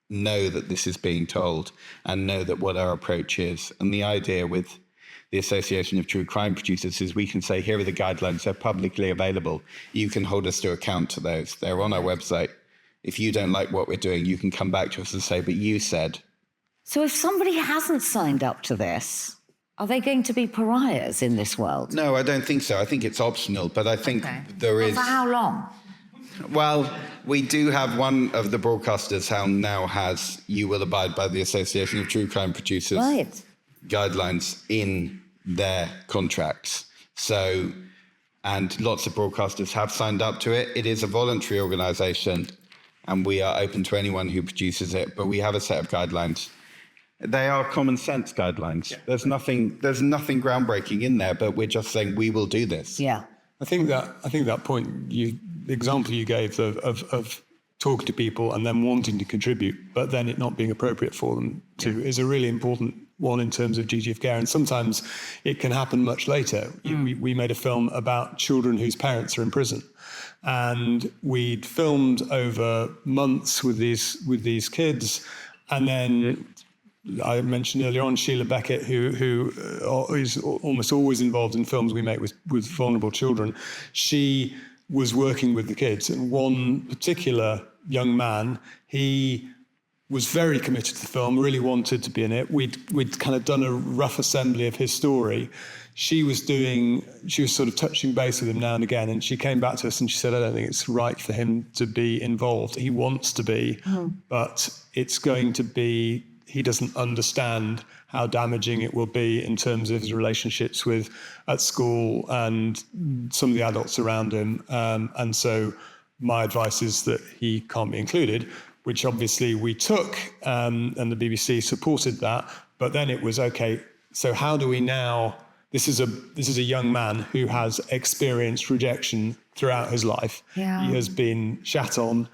S6: know that this is being told and know that what our approach is. And the idea with the Association of True Crime Producers is we can say, here are the guidelines, they're publicly available. You can hold us to account to those. They're on our website. If you don't like what we're doing, you can come back to us and say, but you said.
S1: So if somebody hasn't signed up to this, are they going to be pariahs in this world?
S6: No, I don't think so. I think it's optional, but I think there is...
S1: For how long?
S6: Well, we do have one of the broadcasters who now has, you will abide by the Association of True Crime Producers guidelines in their contracts. So, and lots of broadcasters have signed up to it. It is a voluntary organisation, and we are open to anyone who produces it, but we have a set of guidelines. They are common sense guidelines. Yeah. There's nothing groundbreaking in there, but we're just saying we will do this.
S1: Yeah.
S5: I think that point, the example you gave of talking to people and then wanting to contribute, but then it not being appropriate for them to, is a really important one in terms of duty of care. And sometimes it can happen much later. We made a film about children whose parents are in prison. And we'd filmed over months with these kids. And then I mentioned earlier on Sheila Beckett, who is almost always involved in films we make with vulnerable children. She was working with the kids, and one particular young man, he was very committed to the film, really wanted to be in it. We'd kind of done a rough assembly of his story. She was sort of touching base with him now and again, and she came back to us and she said, I don't think it's right for him to be involved. He wants to be, but it's going to be, he doesn't understand how damaging it will be in terms of his relationships at school and some of the adults around him. And so my advice is that he can't be included, which obviously we took, and the BBC supported that. But then it was, okay, so how do we now, this is a young man who has experienced rejection throughout his life.
S1: Yeah.
S5: He has been shat on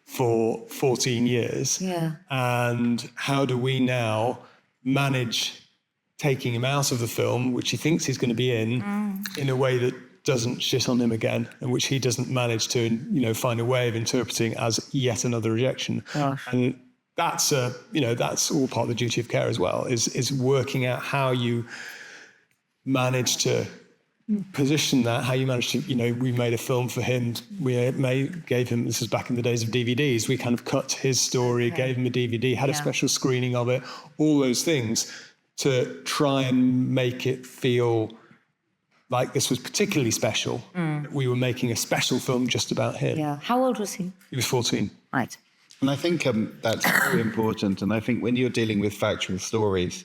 S5: for 14 years.
S1: Yeah.
S5: And how do we now manage taking him out of the film, which he thinks he's going to be in a way that doesn't shit on him again, and which he doesn't manage to, find a way of interpreting as yet another rejection.
S1: Gosh.
S5: And that's all part of the duty of care as well, is working out how you manage to position that, how you manage to, we made a film for him. We gave him, this was back in the days of DVDs, we kind of cut his story, gave him a DVD, had a special screening of it, all those things to try and make it feel like this was particularly special. We were making a special film just about him.
S1: Yeah. How old was he?
S5: He was 14.
S1: Right.
S6: And I think that's very important. And I think when you're dealing with factual stories,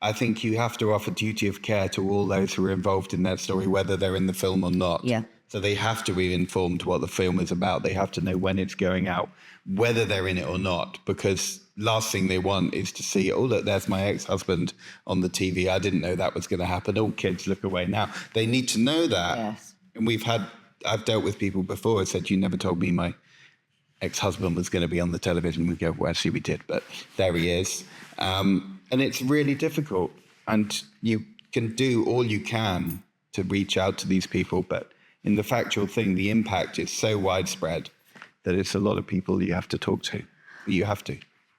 S6: I think you have to offer duty of care to all those who are involved in that story, whether they're in the film or not.
S1: Yeah.
S6: So they have to be informed what the film is about. They have to know when it's going out, whether they're in it or not, because last thing they want is to see, oh, look, there's my ex-husband on the TV. I didn't know that was going to happen. Oh, kids, look away now. They need to know that.
S1: Yes.
S6: And I've dealt with people before who said, you never told me my ex-husband was going to be on the television. We go, well, actually we did, but there he is. And it's really difficult. And you can do all you can to reach out to these people. But in the factual thing, the impact is so widespread that it's a lot of people you have to talk to. You have to.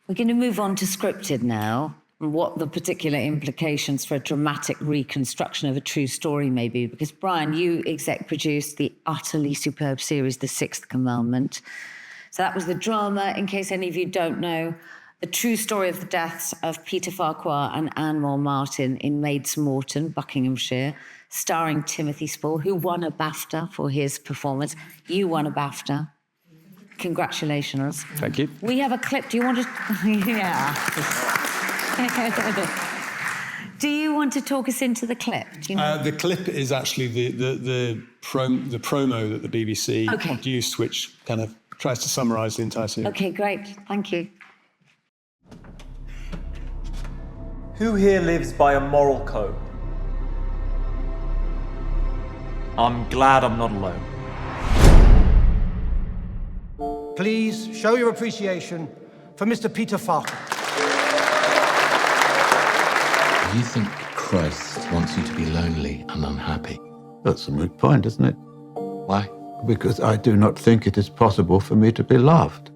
S1: We're going to move on to scripted now, and what the particular implications for a dramatic reconstruction of a true story may be. Because, Brian, you exec produced the utterly superb series, The Sixth Commandment. So that was the drama, in case any of you don't know, the true story of the deaths of Peter Farquhar and Anne Moore Martin in Maids Morton, Buckinghamshire, starring Timothy Spall, who won a BAFTA for his performance. You won a BAFTA. Congratulations.
S5: Thank you.
S1: We have a clip. Do you want to... yeah. Do you want to talk us into the clip? Do you know?
S5: The clip is actually the promo that the BBC produced, which kind of tries to summarise the entire series.
S1: Okay, great. Thank you.
S9: Who here lives by a moral code? I'm glad I'm not alone.
S10: Please show your appreciation for Mr. Peter Farker.
S11: Do you think Christ wants you to be lonely and unhappy?
S12: That's a moot point, isn't it?
S11: Why?
S12: Because I do not think it is possible for me to be loved.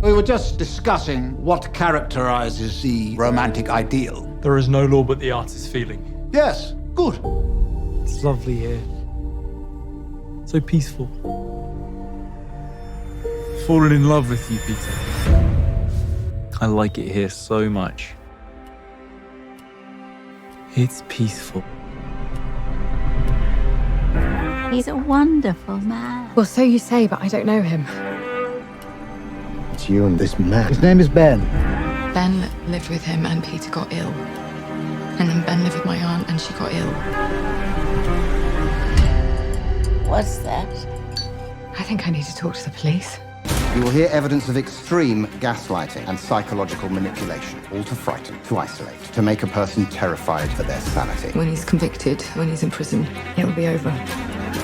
S10: We were just discussing what characterizes the romantic ideal.
S9: There is no law but the artist's feeling.
S10: Yes, good.
S9: It's lovely here. So peaceful. Fallen in love with you, Peter. I like it here so much. It's peaceful.
S13: He's a wonderful man.
S14: Well, so you say, but I don't know him.
S10: It's you and this man. His name is Ben.
S14: Ben lived with him and Peter got ill. And then Ben lived with my aunt and she got ill.
S13: What's that?
S14: I think I need to talk to the police.
S10: You will hear evidence of extreme gaslighting and psychological manipulation, all to frighten, to isolate, to make a person terrified for their sanity.
S14: When he's convicted, when he's in prison, it will be over.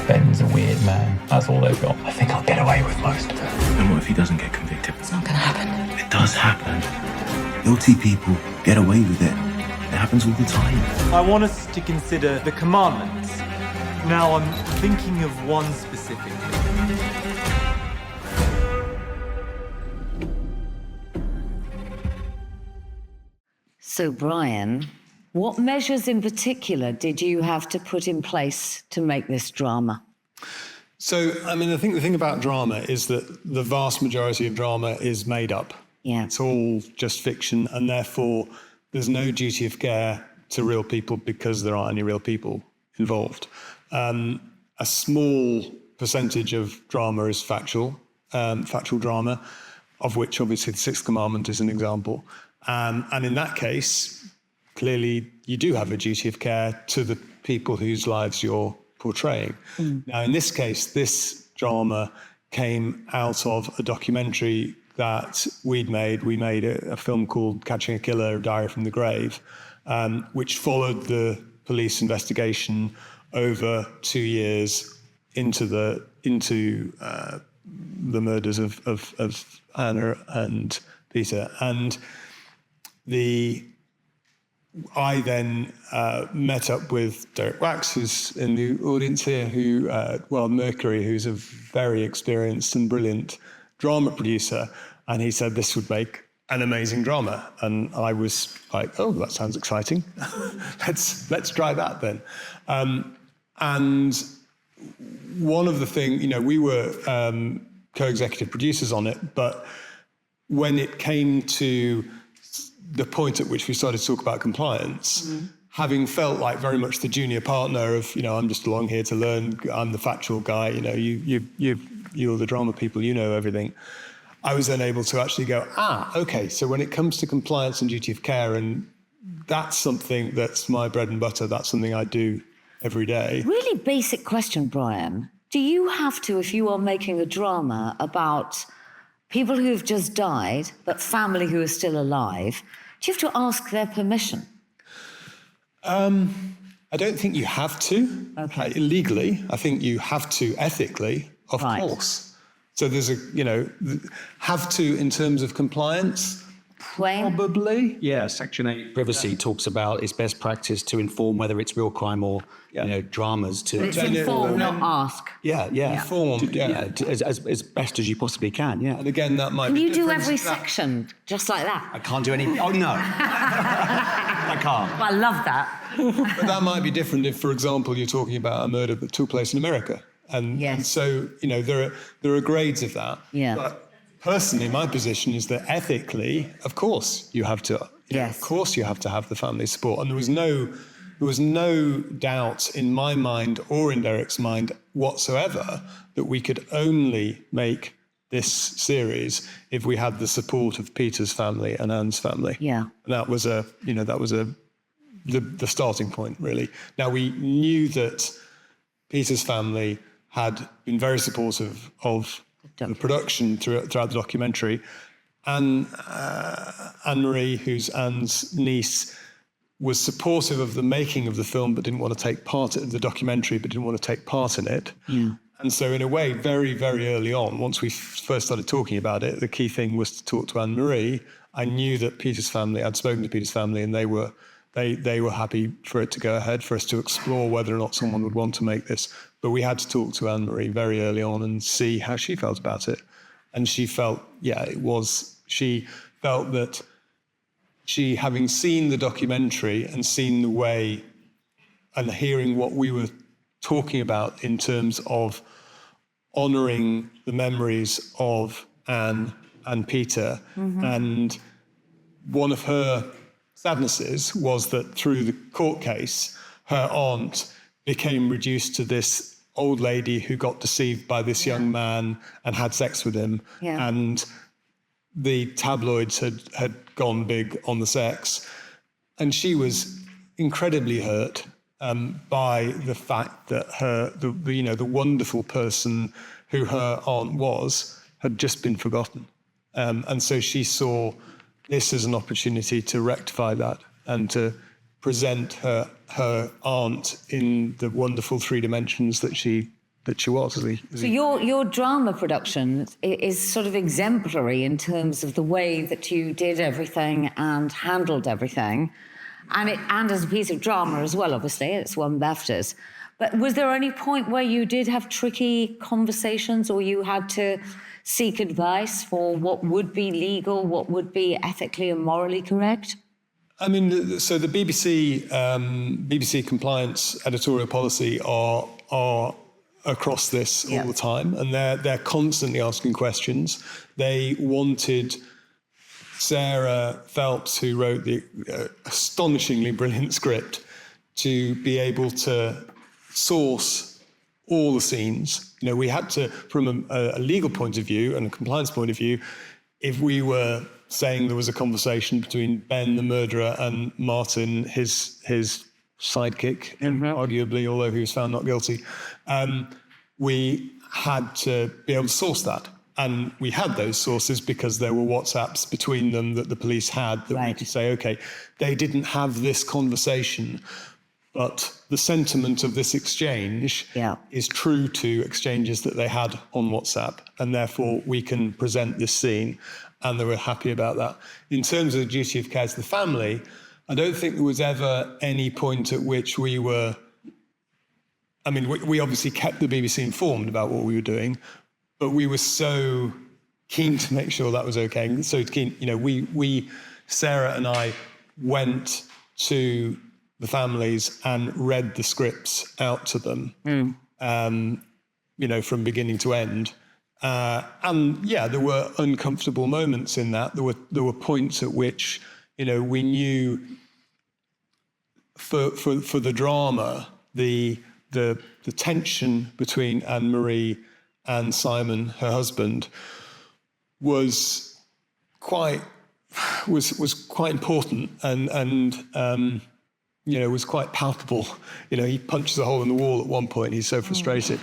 S9: Ben's a weird man. That's all they've got. I think I'll get away with most of it.
S11: And what if he doesn't get convicted?
S14: It's not going to happen.
S11: It does happen. Guilty people get away with it. It happens all the time.
S9: I want us to consider the commandments. Now I'm thinking of one specifically.
S1: So, Brian, what measures in particular did you have to put in place to make this drama?
S5: So, I mean, I think the thing about drama is that the vast majority of drama is made up.
S1: Yeah.
S5: It's all just fiction, and therefore there's no duty of care to real people because there aren't any real people involved. A small percentage of drama is factual drama, of which obviously the Sixth Commandment is an example. And in that case, clearly you do have a duty of care to the people whose lives you're portraying. Now, in this case, this drama came out of a documentary that we'd made. We made a film called Catching a Killer, A Diary from the Grave, which followed the police investigation over 2 years into the murders of Anna and Peter. And I then met up with Derek Wax, who's in the audience here, Mercury, who's a very experienced and brilliant drama producer, and he said this would make an amazing drama. And I was like, oh, that sounds exciting. let's try that then. And one of the things, we were co-executive producers on it, but when it came to the point at which we started to talk about compliance, having felt like very much the junior partner of, I'm just along here to learn, I'm the factual guy, you're the drama people, you know everything. I was then able to actually go, okay, so when it comes to compliance and duty of care, and that's something that's my bread and butter, that's something I do every day. Really
S1: basic question, Brian. Do you have to, if you are making a drama about people who've just died, but family who are still alive, do you have to ask their permission?
S5: I don't think you have to. Okay. Legally, I think you have to ethically, of course. So there's have to in terms of compliance. Probably.
S3: Yeah, Section 8 privacy talks about it's best practice to inform whether it's real crime or dramas.
S1: It's inform, not ask.
S5: Yeah. Inform.
S3: As best as you possibly can. Yeah.
S5: And again, that might.
S1: Can you do every section just like that?
S3: I can't do any. Oh no, I can't.
S1: Well, I love that.
S5: But that might be different if, for example, you're talking about a murder that took place in America, and so there are grades of that.
S1: Yeah.
S5: But personally, my position is that ethically, of course, you have to. Of course, you have to have the family support, and there was no doubt in my mind or in Derek's mind whatsoever that we could only make this series if we had the support of Peter's family and Anne's family.
S1: Yeah.
S5: And that was the starting point, really. Now, we knew that Peter's family had been very supportive of the production throughout the documentary. And Anne-Marie, who's Anne's niece, was supportive of the making of the film, but didn't want to take part in the documentary, but didn't want to take part in it.
S1: Yeah.
S5: And so in a way, very, very early on, once we first started talking about it, the key thing was to talk to Anne-Marie. I knew that I'd spoken to Peter's family, and they were happy for it to go ahead, for us to explore whether or not someone would want to make this. But we had to talk to Anne-Marie very early on and see how she felt about it. And she felt, she felt that she, having seen the documentary and seen the way and hearing what we were talking about in terms of honouring the memories of Anne and Peter, and one of her sadnesses was that through the court case, her aunt became reduced to this old lady who got deceived by this young man and had sex with him.
S1: Yeah.
S5: And the tabloids had gone big on the sex. And she was incredibly hurt by the fact that the wonderful person who her aunt was had just been forgotten. And so she saw this as an opportunity to rectify that and to present her aunt in the wonderful three dimensions that she was.
S1: So your drama production is sort of exemplary in terms of the way that you did everything and handled everything, and as a piece of drama as well. Obviously, it's won BAFTAs. But was there any point where you did have tricky conversations, or you had to seek advice for what would be legal, what would be ethically and morally correct?
S5: I mean, so the BBC compliance editorial policy are across this all the time, and they're constantly asking questions. They wanted Sarah Phelps, who wrote the astonishingly brilliant script, to be able to source all the scenes. You know, we had to, from a legal point of view and a compliance point of view, if we were saying there was a conversation between Ben, the murderer, and Martin, his sidekick, arguably, although he was found not guilty, we had to be able to source that. And we had those sources because there were WhatsApps between them that the police had that we could say, okay, they didn't have this conversation, but the sentiment of this exchange is true to exchanges that they had on WhatsApp, and therefore we can present this scene, and they were happy about that. In terms of the duty of care to the family, I don't think there was ever any point at which we were... I mean, we obviously kept the BBC informed about what we were doing, but we were so keen to make sure that was okay. So keen, you know, we Sarah and I went to the families and read the scripts out to them, you know, from beginning to end. And yeah, there were uncomfortable moments in that. There were points at which, you know, we knew for the drama, the tension between Anne-Marie and Simon, her husband, was quite important and you know, was quite palpable. You know, he punches a hole in the wall at one point. He's so frustrated.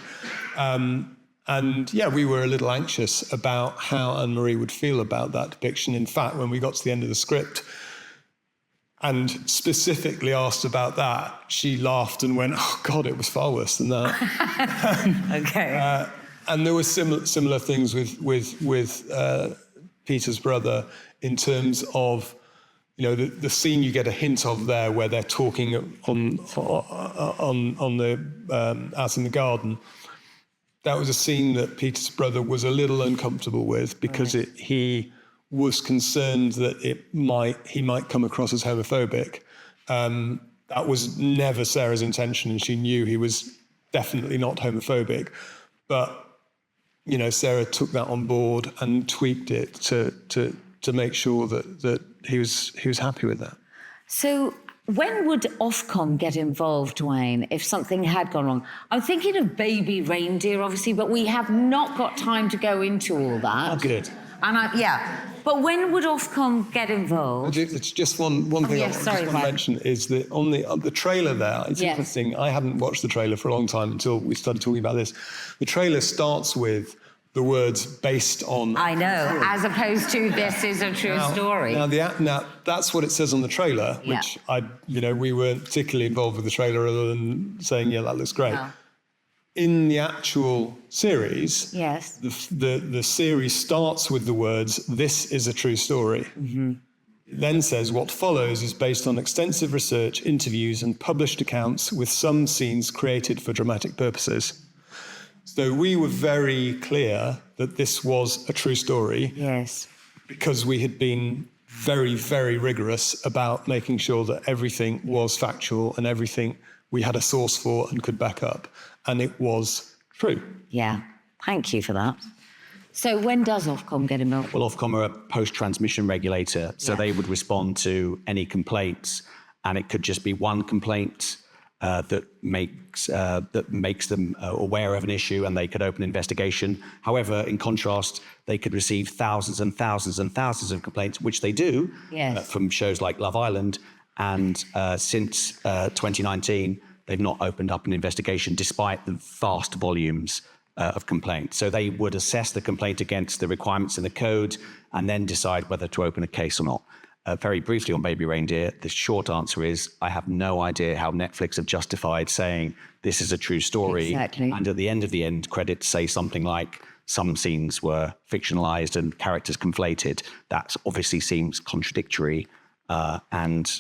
S5: And yeah, we were a little anxious about how Anne-Marie would feel about that depiction. In fact, when we got to the end of the script and specifically asked about that, she laughed and went, "Oh God, it was far worse than that."
S1: Okay.
S5: And there were similar things with Peter's brother in terms of, you know, the scene you get a hint of there where they're talking on the out in the garden. That was a scene that Peter's brother was a little uncomfortable with because he was concerned that he might come across as homophobic. That was never Sarah's intention, and she knew he was definitely not homophobic. But you know, Sarah took that on board and tweaked it to make sure that he was happy with that.
S1: So When would Ofcom get involved, Duane, if something had gone wrong? I'm thinking of baby reindeer, obviously, but we have not got time to go into all that.
S3: Oh, good.
S1: And but when would Ofcom get involved?
S5: It's just one thing I just want to mention is that on the trailer there, it's interesting. I hadn't watched the trailer for a long time until we started talking about this. The trailer starts with the words "based on."
S1: I know, as opposed to "this is a true story."
S5: Now that's what it says on the trailer, which we weren't particularly involved with the trailer, other than saying, "Yeah, that looks great."
S1: No.
S5: In the actual series, the series starts with the words, "This is a true story."
S1: Mm-hmm.
S5: It then says, "What follows is based on extensive research, interviews, and published accounts, with some scenes created for dramatic purposes." So we were very clear that this was a true story.
S1: Yes.
S5: Because we had been very, very rigorous about making sure that everything was factual and everything we had a source for and could back up. And it was true.
S1: Yeah. Thank you for that. So when does Ofcom get involved?
S3: Well, Ofcom are a post-transmission regulator, so they would respond to any complaints, and it could just be one complaint that makes them aware of an issue, and they could open an investigation. However, in contrast, they could receive thousands and thousands and thousands of complaints, which they do from shows like Love Island. And since 2019, they've not opened up an investigation, despite the vast volumes of complaints. So they would assess the complaint against the requirements in the code and then decide whether to open a case or not. Very briefly on Baby Reindeer, the short answer is I have no idea how Netflix have justified saying this is a true story.
S1: Exactly.
S3: And at the end credits say something like some scenes were fictionalized and characters conflated. That obviously seems contradictory. And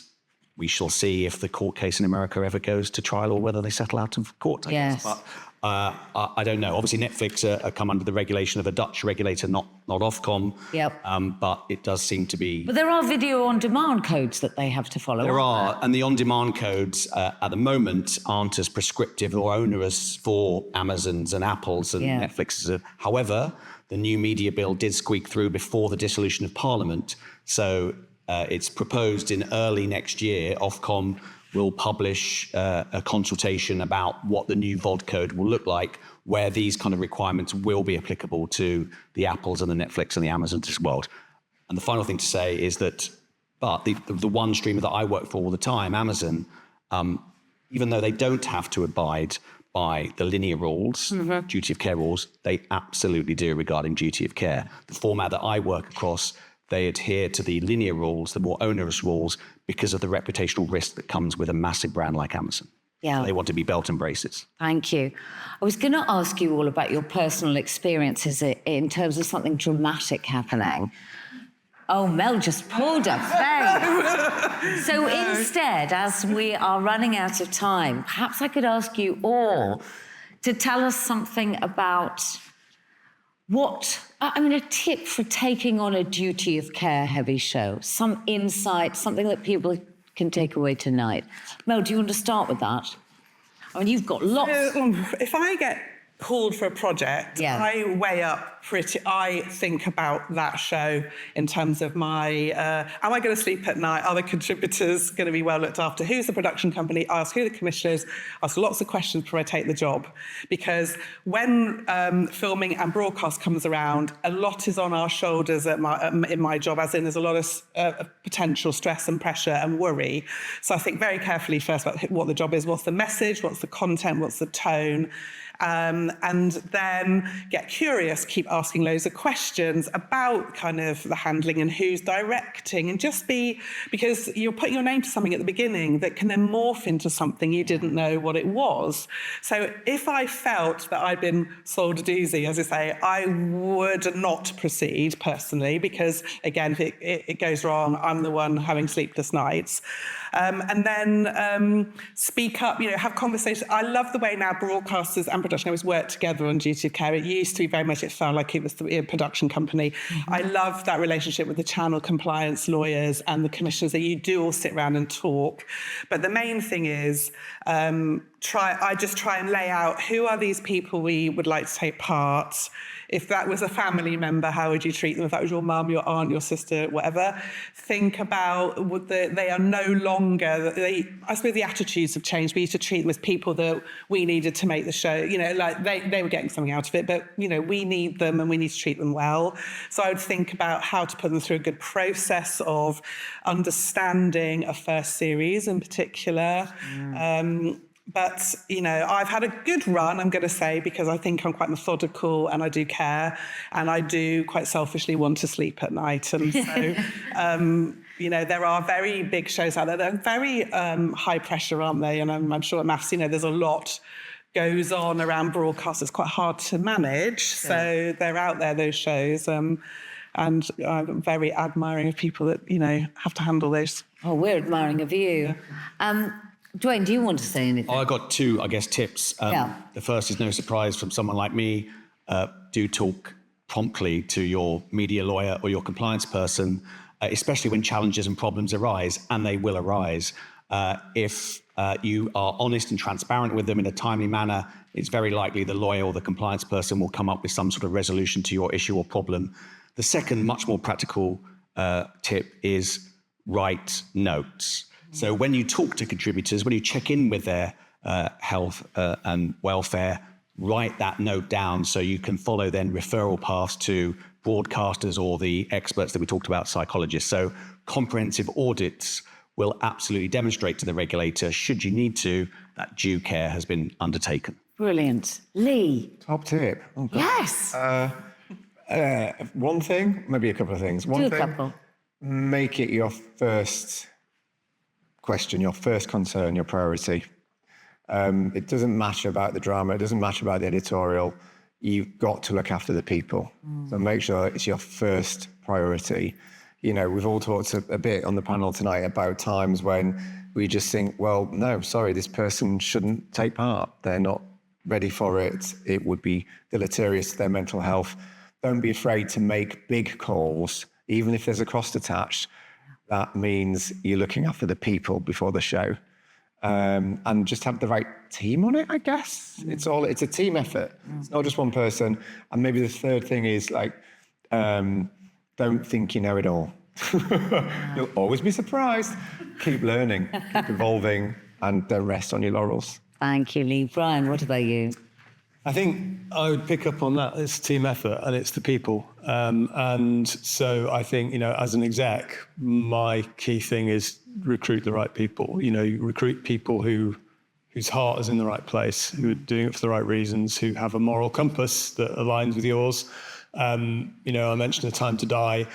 S3: we shall see if the court case in America ever goes to trial or whether they settle out of court, I guess. But I don't know. Obviously, Netflix come under the regulation of a Dutch regulator, not Ofcom.
S1: Yep.
S3: But it does seem to be.
S1: But there are video on demand codes that they have to follow.
S3: There are, and the on demand codes at the moment aren't as prescriptive or onerous for Amazons and Apples and Netflixes. However, the new media bill did squeak through before the dissolution of Parliament. So it's proposed in early next year, Ofcom will publish a consultation about what the new VOD code will look like, where these kind of requirements will be applicable to the Apples and the Netflix and the Amazons as well. And the final thing to say is that, but the one streamer that I work for all the time, Amazon, even though they don't have to abide by the linear rules, duty of care rules, they absolutely do regarding duty of care. The format that I work across, they adhere to the linear rules, the more onerous rules, because of the reputational risk that comes with a massive brand like Amazon.
S1: Yeah.
S3: So they want to be belt and braces.
S1: Thank you. I was going to ask you all about your personal experiences in terms of something dramatic happening. Oh, Mel just pulled a face. So instead, as we are running out of time, perhaps I could ask you all to tell us something about a tip for taking on a duty of care heavy show, some insight, something that people can take away tonight. Mel, do you want to start with that? I mean, you've got lots.
S2: If I get called for a project, I think about that show in terms of my, am I going to sleep at night? Are the contributors going to be well looked after? Who's the production company? I ask who the commissioner is. I ask lots of questions before I take the job. Because when filming and broadcast comes around, a lot is on our shoulders in my job, as in there's a lot of potential stress and pressure and worry. So I think very carefully first about what the job is, what's the message, what's the content, what's the tone, and then get curious, keep asking loads of questions about kind of the handling and who's directing, and just because you're putting your name to something at the beginning that can then morph into something you didn't know what it was. So if I felt that I'd been sold a doozy, as I say, I would not proceed personally, because again, if it goes wrong, I'm the one having sleepless nights. And then speak up, have conversations. I love the way now broadcasters and production always work together on duty of care. It used to be very much, it felt like it was the production company. Mm-hmm. I love that relationship with the channel compliance lawyers and the commissioners, that you do all sit around and talk. But the main thing is I just try and lay out who are these people we would like to take part. If that was a family member, how would you treat them? If that was your mum, your aunt, your sister, whatever. Think about they are no longer, I suppose the attitudes have changed. We used to treat them as people that we needed to make the show. Like they were getting something out of it, but we need them and we need to treat them well. So I would think about how to put them through a good process of understanding a first series in particular. But, I've had a good run, I'm going to say, because I think I'm quite methodical and I do care and I do quite selfishly want to sleep at night. And so, there are very big shows out there. They're very high pressure, aren't they? And I'm sure at MAFS, there's a lot goes on around broadcast. It's quite hard to manage. So they're out there, those shows. And I'm very admiring of people that, have to handle those.
S1: Oh, we're admiring of you. Duane, do you want to say anything?
S3: I got two, tips. The first is no surprise from someone like me. Do talk promptly to your media lawyer or your compliance person, especially when challenges and problems arise, and they will arise. If you are honest and transparent with them in a timely manner, it's very likely the lawyer or the compliance person will come up with some sort of resolution to your issue or problem. The second, much more practical tip is write notes. So when you talk to contributors, when you check in with their health and welfare, write that note down so you can follow then referral paths to broadcasters or the experts that we talked about, psychologists. So comprehensive audits will absolutely demonstrate to the regulator, should you need to, that due care has been undertaken.
S1: Brilliant. Lee.
S4: Top tip. Oh, God.
S1: Yes.
S4: One thing, maybe a couple of things. One thing,
S1: couple.
S4: Make it your first question, your first concern, your priority. It doesn't matter about the drama. It doesn't matter about the editorial. You've got to look after the people. So make sure it's your first priority. We've all talked a bit on the panel tonight about times when we just think, well, no, sorry, this person shouldn't take part. They're not ready for it. It would be deleterious to their mental health. Don't be afraid to make big calls, even if there's a cost attached. That means you're looking after the people before the show, and just have the right team on it, I guess. It's a team effort. It's not just one person. And maybe the third thing is don't think you know it all. You'll always be surprised. Keep learning, keep evolving, and don't rest on your laurels.
S1: Thank you, Lee. Brian, what about you?
S5: I think I would pick up on that. It's a team effort and it's the people. And so I think, as an exec, my key thing is recruit the right people. Recruit people whose heart is in the right place, who are doing it for the right reasons, who have a moral compass that aligns with yours. I mentioned A Time to Die.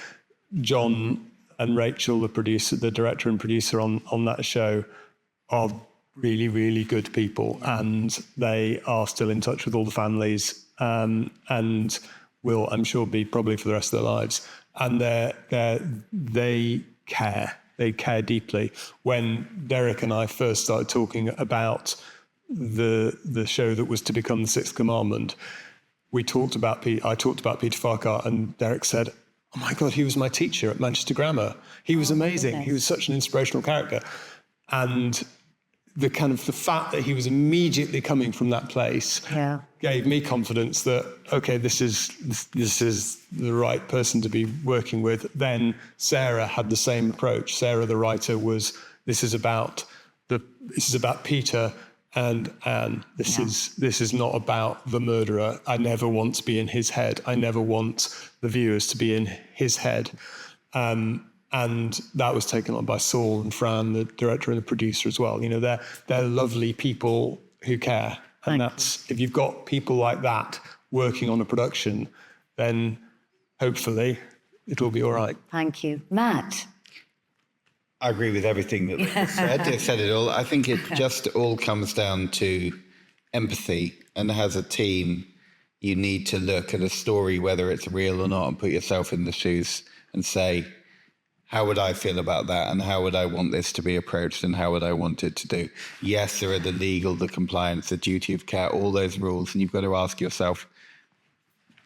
S5: John and Rachel, the director and producer on that show, are really, really good people, and they are still in touch with all the families, and will, I'm sure, be probably for the rest of their lives. And they care deeply. When Derek and I first started talking about the show that was to become The Sixth Commandment, I talked about Peter Farquhar, and Derek said, "Oh my God, he was my teacher at Manchester Grammar. He was amazing. Goodness. He was such an inspirational character." And the fact that he was immediately coming from that place gave me confidence that, okay, this is the right person to be working with. Then Sarah had the same approach. Sarah, the writer, this is about Peter and Anne. This is not about the murderer. I never want to be in his head. I never want the viewers to be in his head. And that was taken on by Saul and Fran, the director and the producer as well. They're lovely people who care. And if you've got people like that working on a production, then hopefully it'll be all right.
S1: Thank you. Matt?
S6: I agree with everything that they said. They said it all. I think it just all comes down to empathy. And as a team, you need to look at a story, whether it's real or not, and put yourself in the shoes and say, how would I feel about that? And how would I want this to be approached? And how would I want it to do? Yes, there are the legal, the compliance, the duty of care, all those rules. And you've got to ask yourself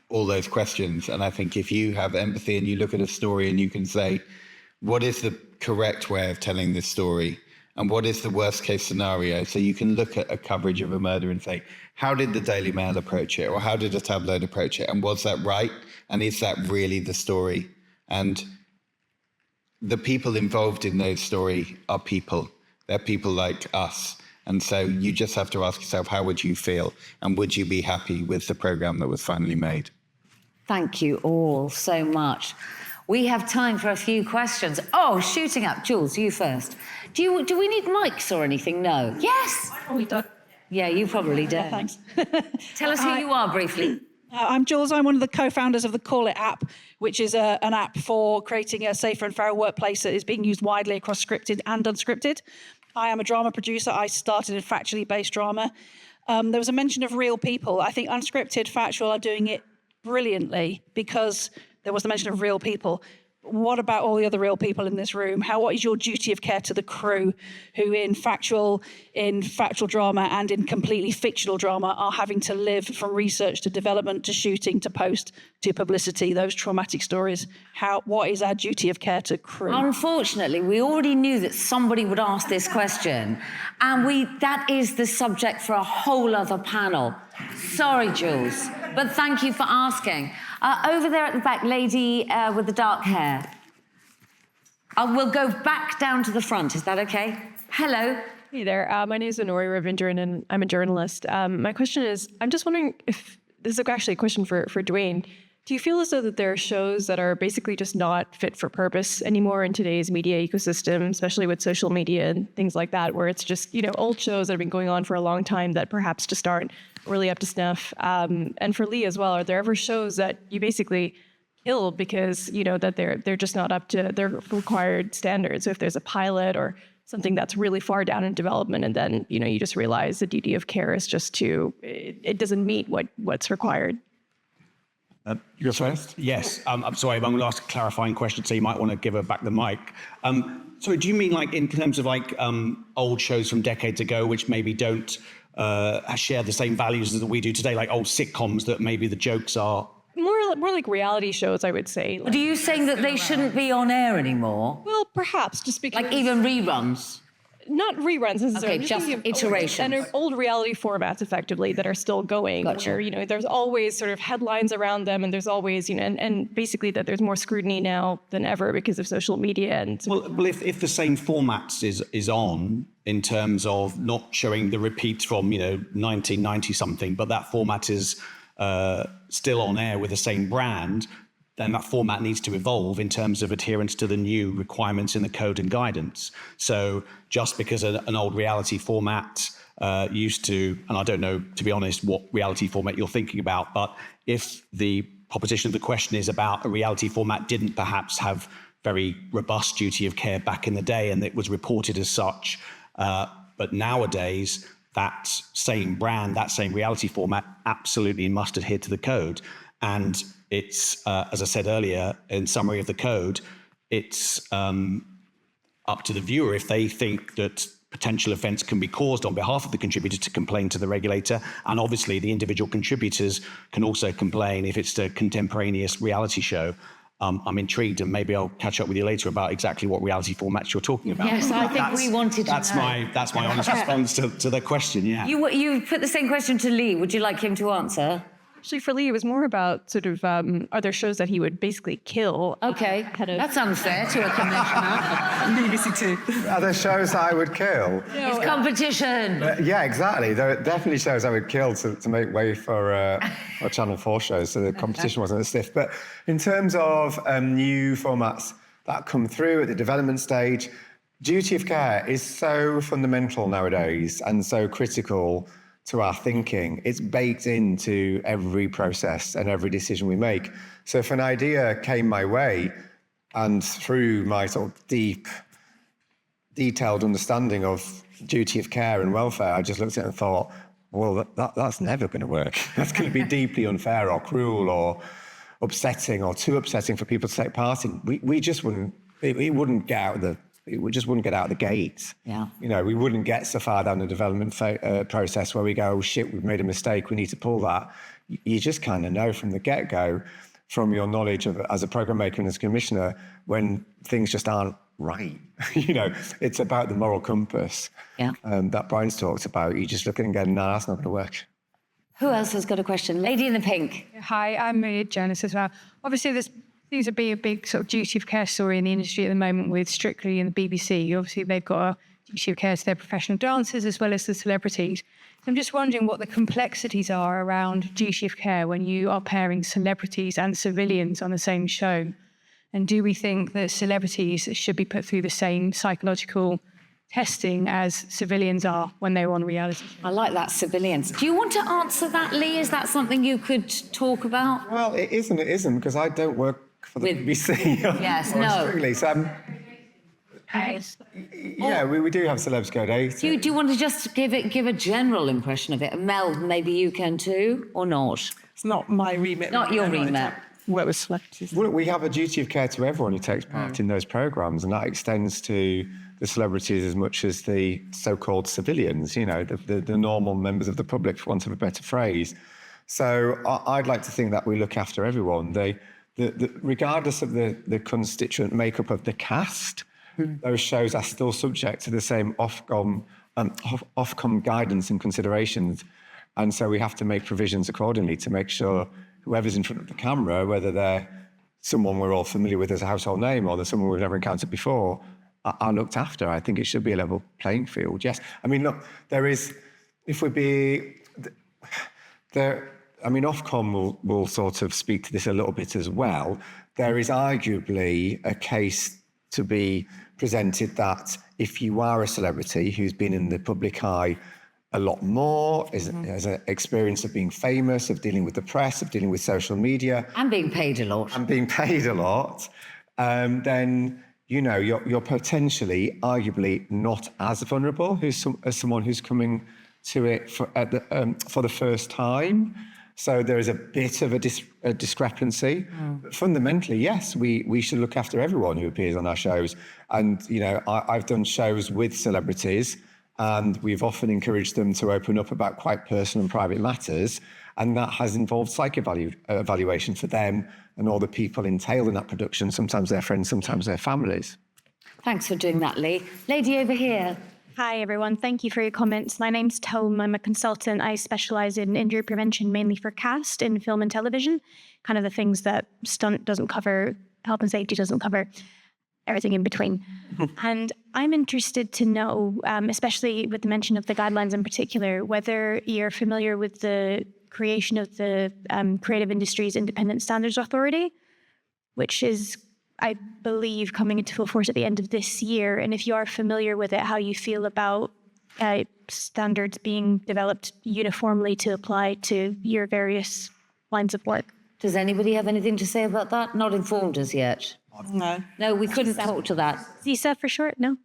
S6: all those questions. And I think if you have empathy and you look at a story and you can say, what is the correct way of telling this story? And what is the worst case scenario? So you can look at a coverage of a murder and say, how did the Daily Mail approach it? Or how did a tabloid approach it? And was that right? And is that really the story? And the people involved in those stories are people. They're people like us. And so you just have to ask yourself, how would you feel? And would you be happy with the programme that was finally made?
S1: Thank you all so much. We have time for a few questions. Oh, shooting up. Jules, you first. Do we need mics or anything? No. Yes.
S15: We don't.
S1: Yeah, you probably do.
S15: Yeah, thanks.
S1: Tell us who you are briefly.
S15: I'm Jules. I'm one of the co-founders of the Call It app, which is an app for creating a safer and fairer workplace that is being used widely across scripted and unscripted. I am a drama producer. I started in factually based drama. There was a mention of real people. I think unscripted, factual are doing it brilliantly because there was the mention of real people. What about all the other real people in this room? What is your duty of care to the crew who in factual drama and in completely fictional drama are having to live from research to development to shooting to post to publicity, those traumatic stories? What is our duty of care to crew?
S1: Unfortunately, we already knew that somebody would ask this question, and that is the subject for a whole other panel. Sorry, Jules, but thank you for asking. Over there at the back, lady with the dark hair. We'll go back down to the front. Is that okay? Hello.
S16: Hey there. My name is Honori Ravindran, and I'm a journalist. My question is, I'm just wondering if this is actually a question for Duane. Do you feel as though that there are shows that are basically just not fit for purpose anymore in today's media ecosystem, especially with social media and things like that, where it's just, old shows that have been going on for a long time that perhaps just aren't really up to snuff? And for Lee as well, are there ever shows that you basically kill because, that they're just not up to their required standards? So if there's a pilot or something that's really far down in development and then, you just realize the duty of care is just it doesn't meet what's required.
S3: You're first? Yes. I'm sorry, I'm going to ask a clarifying question, so you might want to give her back the mic. So do you mean in terms of old shows from decades ago, which maybe don't share the same values that we do today, like old sitcoms that maybe the jokes are...
S16: More like reality shows, I would say.
S1: Are you saying that they shouldn't be on air anymore?
S16: Well, perhaps, just because...
S1: Like even reruns?
S16: Not reruns necessarily.
S1: Okay, just iterations.
S16: And old reality formats, effectively, that are still going.
S1: Gotcha.
S16: Where, there's always sort of headlines around them, and there's always, and basically that there's more scrutiny now than ever because of social media. And
S3: well, if the same formats is on in terms of not showing the repeats from 1990 something, but that format is still on air with the same brand, then that format needs to evolve in terms of adherence to the new requirements in the code and guidance. So just because an old reality format used to, and I don't know, to be honest, what reality format you're thinking about, but if the proposition of the question is about a reality format didn't perhaps have very robust duty of care back in the day and it was reported as such, but nowadays that same brand, that same reality format absolutely must adhere to the code. And it's, as I said earlier, in summary of the code, it's up to the viewer if they think that potential offence can be caused on behalf of the contributor to complain to the regulator. And obviously the individual contributors can also complain if it's a contemporaneous reality show. I'm intrigued, and maybe I'll catch up with you later about exactly what reality formats you're talking about.
S1: Yes, I think we wanted to know.
S3: That's my honest response to the question, yeah.
S1: You put the same question to Lee. Would you like him to answer?
S16: Actually, for Lee, it was more about sort of, are there shows that he would basically kill?
S1: Okay, that's unfair to a commissioner.
S2: BBC Two.
S4: Are there shows I would kill?
S1: It's competition.
S4: Yeah, exactly. There are definitely shows I would kill to make way for Channel 4 shows, so the competition wasn't as stiff. But in terms of new formats that come through at the development stage, duty of care is so fundamental nowadays and so critical to our thinking. It's baked into every process and every decision we make. So if an idea came my way, and through my sort of deep, detailed understanding of duty of care and welfare, I just looked at it and thought, well, that's never going to work. That's going to be deeply unfair or cruel or upsetting or too upsetting for people to take part in. We just wouldn't, it wouldn't get out of the, we just wouldn't get out of the gate.
S1: Yeah.
S4: We wouldn't get so far down the development process where we go, oh shit, we've made a mistake, we need to pull that. You just kind of know from the get-go, from your knowledge of as a program maker and as a commissioner, when things just aren't right. You know, it's about the moral compass that Brian's talked about. You just look at it and go, no, that's not going to work.
S1: Who else has got a question? Lady in the pink.
S17: Hi, I'm a journalist as well. Obviously, there seems to be a big sort of duty of care story in the industry at the moment with Strictly and the BBC. Obviously, they've got a duty of care to their professional dancers as well as the celebrities. So I'm just wondering what the complexities are around duty of care when you are pairing celebrities and civilians on the same show. And do we think that celebrities should be put through the same psychological testing as civilians are when they're on reality?
S1: I like that, civilians. Do you want to answer that, Lee? Is that something you could talk about?
S4: Well, it isn't, because I don't work for the BBC.
S1: Yes, no.
S4: Strictly. So, yeah, we do have celebs go dating.
S1: Do you want to just give a general impression of it? Mel, maybe you can too, or not?
S2: It's not my remit.
S1: Not your remit.
S2: Work with celebrities.
S4: Well, we have a duty of care to everyone who takes part in those programmes, and that extends to the celebrities as much as the so-called civilians, you know, the normal members of the public, for want of a better phrase. So I'd like to think that we look after everyone. Regardless of the constituent makeup of the cast, those shows are still subject to the same Ofcom guidance and considerations. And so we have to make provisions accordingly to make sure whoever's in front of the camera, whether they're someone we're all familiar with as a household name or they're someone we've never encountered before, are looked after. I think it should be a level playing field, yes. I mean, look, Ofcom will sort of speak to this a little bit as well. There is arguably a case to be presented that if you are a celebrity who's been in the public eye a lot more, has an experience of being famous, of dealing with the press, of dealing with social media.
S1: And being paid a lot.
S4: Then, you know, you're potentially, arguably, not as vulnerable as someone who's coming to it for the first time. So there is a bit of a discrepancy. But fundamentally, yes, we should look after everyone who appears on our shows. And, you know, I've done shows with celebrities, and we've often encouraged them to open up about quite personal and private matters. And that has involved psych evaluation for them and all the people entailed in that production, sometimes their friends, sometimes their families.
S1: Thanks for doing that, Lee. Lady over here.
S18: Hi, everyone. Thank you for your comments. My name's Tome. I'm a consultant. I specialise in injury prevention, mainly for cast in film and television, kind of the things that stunt doesn't cover, health and safety doesn't cover, everything in between. And I'm interested to know, especially with the mention of the guidelines in particular, whether you're familiar with the creation of the Creative Industries Independent Standards Authority, which is, I believe, coming into full force at the end of this year. And if you are familiar with it, how you feel about standards being developed uniformly to apply to your various lines of work.
S1: Does anybody have anything to say about that? Not informed as yet.
S2: No.
S1: No, we couldn't talk to that.
S18: CISA for short, no?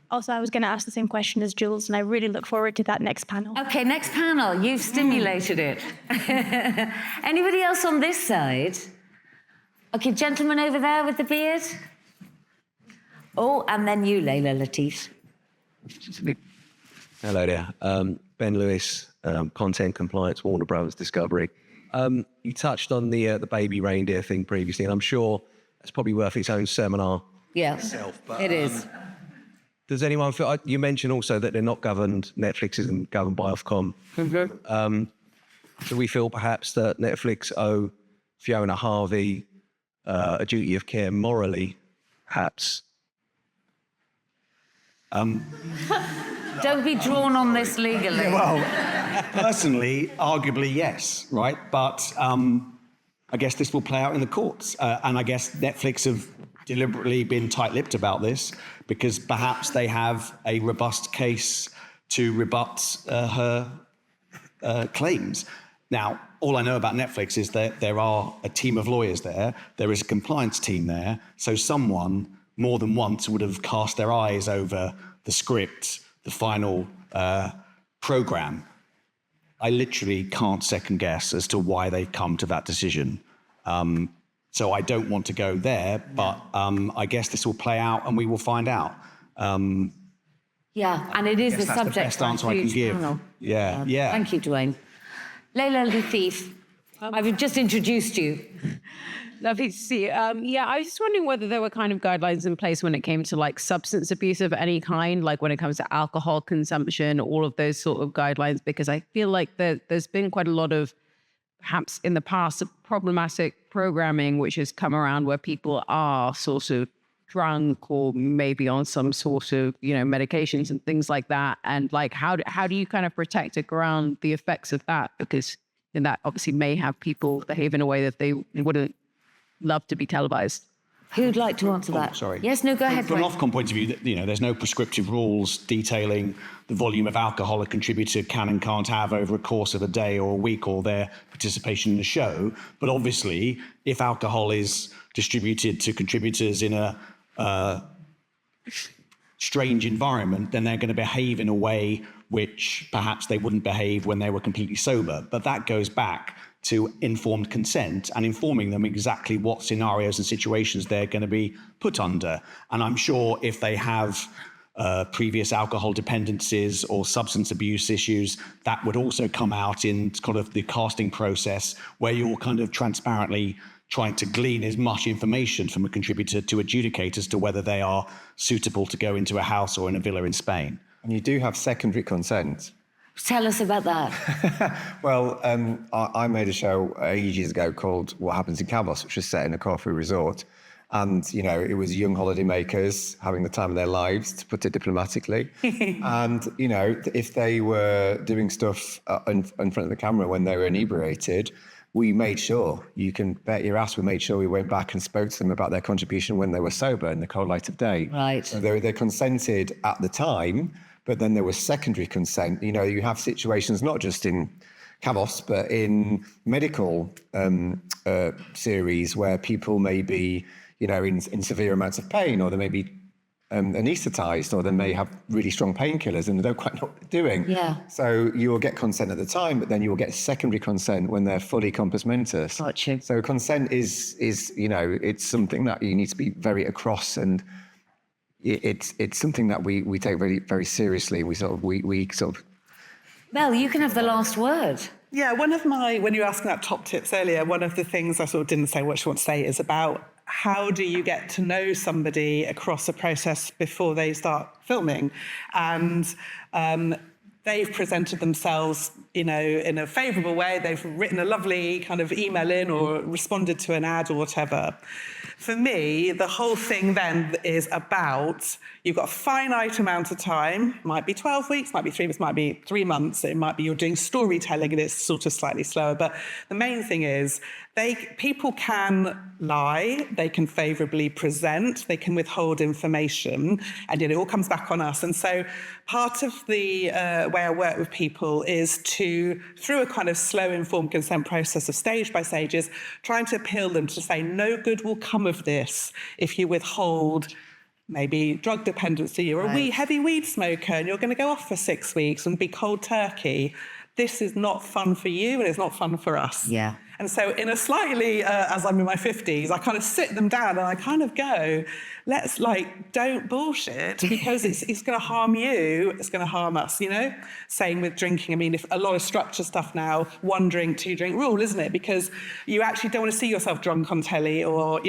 S18: Also, I was going to ask the same question as Jules, and I really look forward to that next panel.
S1: Okay, next panel. You've stimulated it. Anybody else on this side? Okay, gentleman over there with the beard. Oh, and then you, Layla Latif.
S19: Hello there. Ben Lewis, Content Compliance, Warner Brothers Discovery. You touched on the baby reindeer thing previously, and I'm sure it's probably worth its own seminar.
S1: Yeah,
S19: itself, but,
S1: it is.
S19: Does anyone feel... You mentioned also that they're not governed, Netflix isn't governed by Ofcom. Do we feel perhaps that Netflix owe Fiona Harvey a duty of care morally, perhaps?
S1: Don't be drawn on this legally.
S3: Well, personally, arguably, yes, right? But I guess this will play out in the courts. And I guess Netflix have deliberately been tight-lipped about this because perhaps they have a robust case to rebut her claims. Now, all I know about Netflix is that there are a team of lawyers there. There is a compliance team there. So someone more than once would have cast their eyes over the script, the final program. I literally can't second guess as to why they've come to that decision. So I don't want to go there, but I guess this will play out and we will find out.
S1: Yeah, and it is the subject.
S3: That's the best answer I can give. Yeah.
S1: Thank you, Duane. Layla Latif, I've just introduced you.
S20: Lovely to see you. I was just wondering whether there were kind of guidelines in place when it came to like substance abuse of any kind, like when it comes to alcohol consumption, all of those sort of guidelines, because I feel like there's been quite a lot of, perhaps in the past, problematic programming which has come around where people are sort of drunk or maybe on some sort of, medications and things like that. And like, how do you kind of protect around the effects of that? Because that obviously may have people behave in a way that they wouldn't love to be televised.
S1: Who'd like to answer that?
S3: Sorry.
S1: Yes, no, go ahead.
S3: From an Ofcom point of view, there's no prescriptive rules detailing the volume of alcohol a contributor can and can't have over a course of a day or a week or their participation in the show. But obviously, if alcohol is distributed to contributors in a strange environment, then they're going to behave in a way which perhaps they wouldn't behave when they were completely sober. But that goes back to informed consent and informing them exactly what scenarios and situations they're going to be put under. And I'm sure if they have previous alcohol dependencies or substance abuse issues, that would also come out in kind of the casting process where you're kind of transparently trying to glean as much information from a contributor to adjudicate as to whether they are suitable to go into a house or in a villa in Spain.
S4: And you do have secondary consent.
S1: Tell us about that.
S4: Well, I made a show ages ago called What Happens in Cavos, which was set in a Corfu resort. And, it was young holidaymakers having the time of their lives, to put it diplomatically. And, if they were doing stuff in front of the camera when they were inebriated, we made sure, you can bet your ass, we made sure we went back and spoke to them about their contribution when they were sober in the cold light of day.
S1: Right.
S4: So they consented at the time, but then there was secondary consent. You have situations not just in Cavos, but in medical series where people may be, in severe amounts of pain, or they may be anaesthetized, or they may have really strong painkillers and they don't quite know what they're doing.
S1: Yeah.
S4: So you will get consent at the time, but then you will get secondary consent when they're fully compos mentis.
S1: Got you.
S4: So consent is it's something that you need to be very across, and it's something that we take very, very seriously. We sort of.
S1: Mel, you can have the last word.
S2: Yeah, when you were asking about top tips earlier, one of the things I sort of didn't say what you want to say is about how do you get to know somebody across a process before they start filming? And they've presented themselves, in a favourable way. They've written a lovely kind of email in or responded to an ad or whatever. For me, the whole thing then is about, you've got a finite amount of time, might be 12 weeks, might be 3 weeks, might be 3 months, it might be you're doing storytelling and it's sort of slightly slower. But the main thing is, people can lie, they can favourably present, they can withhold information, and it all comes back on us. And so part of the way I work with people is to, through a kind of slow informed consent process of stage by stages, trying to appeal them to say no good will come of this if you withhold maybe drug dependency, you're a heavy weed smoker and you're going to go off for 6 weeks and be cold turkey. This is not fun for you and it's not fun for us.
S1: Yeah.
S2: And so in a slightly, as I'm in my 50s, I kind of sit them down and I kind of go, let's don't bullshit, because it's going to harm you, it's going to harm us, Same with drinking. I mean, if a lot of structure stuff now, 1 drink, 2 drink rule, isn't it? Because you actually don't want to see yourself drunk on telly or,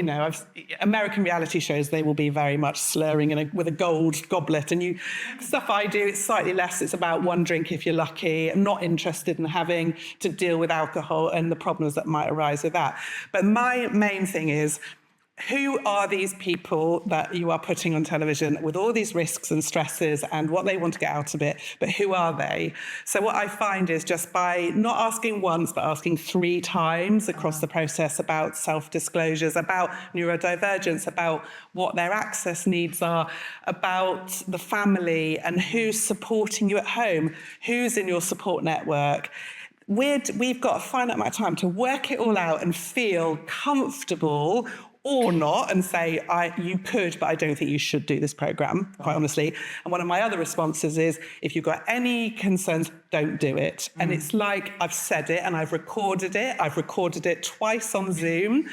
S2: American reality shows, they will be very much slurring with a gold goblet. And stuff I do, it's slightly less. It's about 1 drink if you're lucky. I'm not interested in having to deal with alcohol and the problems that might arise with that. But my main thing is, who are these people that you are putting on television with all these risks and stresses and what they want to get out of it, but who are they? So what I find is, just by not asking once, but asking 3 times across the process about self-disclosures, about neurodivergence, about what their access needs are, about the family and who's supporting you at home, who's in your support network. We've got a finite amount of time to work it all out and feel comfortable or not, and say, you could, but I don't think you should do this programme, quite honestly. And one of my other responses is, if you've got any concerns, don't do it. And it's like, I've said it and I've recorded it. I've recorded it twice on Zoom,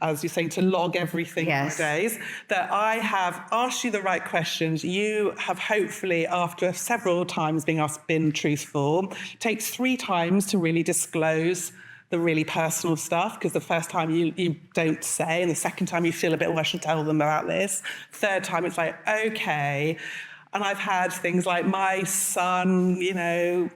S2: as you're saying, to log everything nowadays, that I have asked you the right questions. You have hopefully, after several times being asked, been truthful. It takes 3 times to really disclose the really personal stuff, because the first time you don't say, and the second time you feel a bit, oh, I should tell them about this. Third time it's like, okay. And I've had things like my son,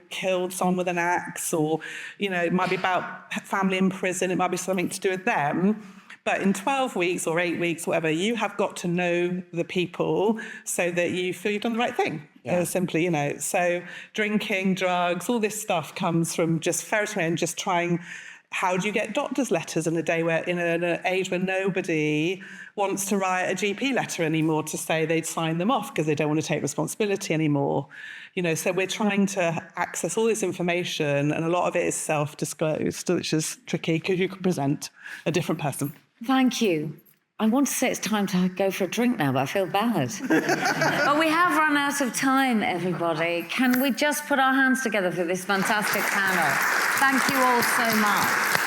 S2: killed someone with an axe, or, it might be about family in prison, it might be something to do with them. But in 12 weeks or 8 weeks, whatever, you have got to know the people so that you feel you've done the right thing. Simply, So drinking, drugs, all this stuff comes from just ferreting and just trying. How do you get doctor's letters in an age where nobody wants to write a GP letter anymore to say they'd sign them off because they don't want to take responsibility anymore? So we're trying to access all this information, and a lot of it is self-disclosed, which is tricky because you can present a different person.
S1: Thank you. I want to say it's time to go for a drink now, but I feel bad. But we have run out of time, everybody. Can we just put our hands together for this fantastic panel? Thank you all so much.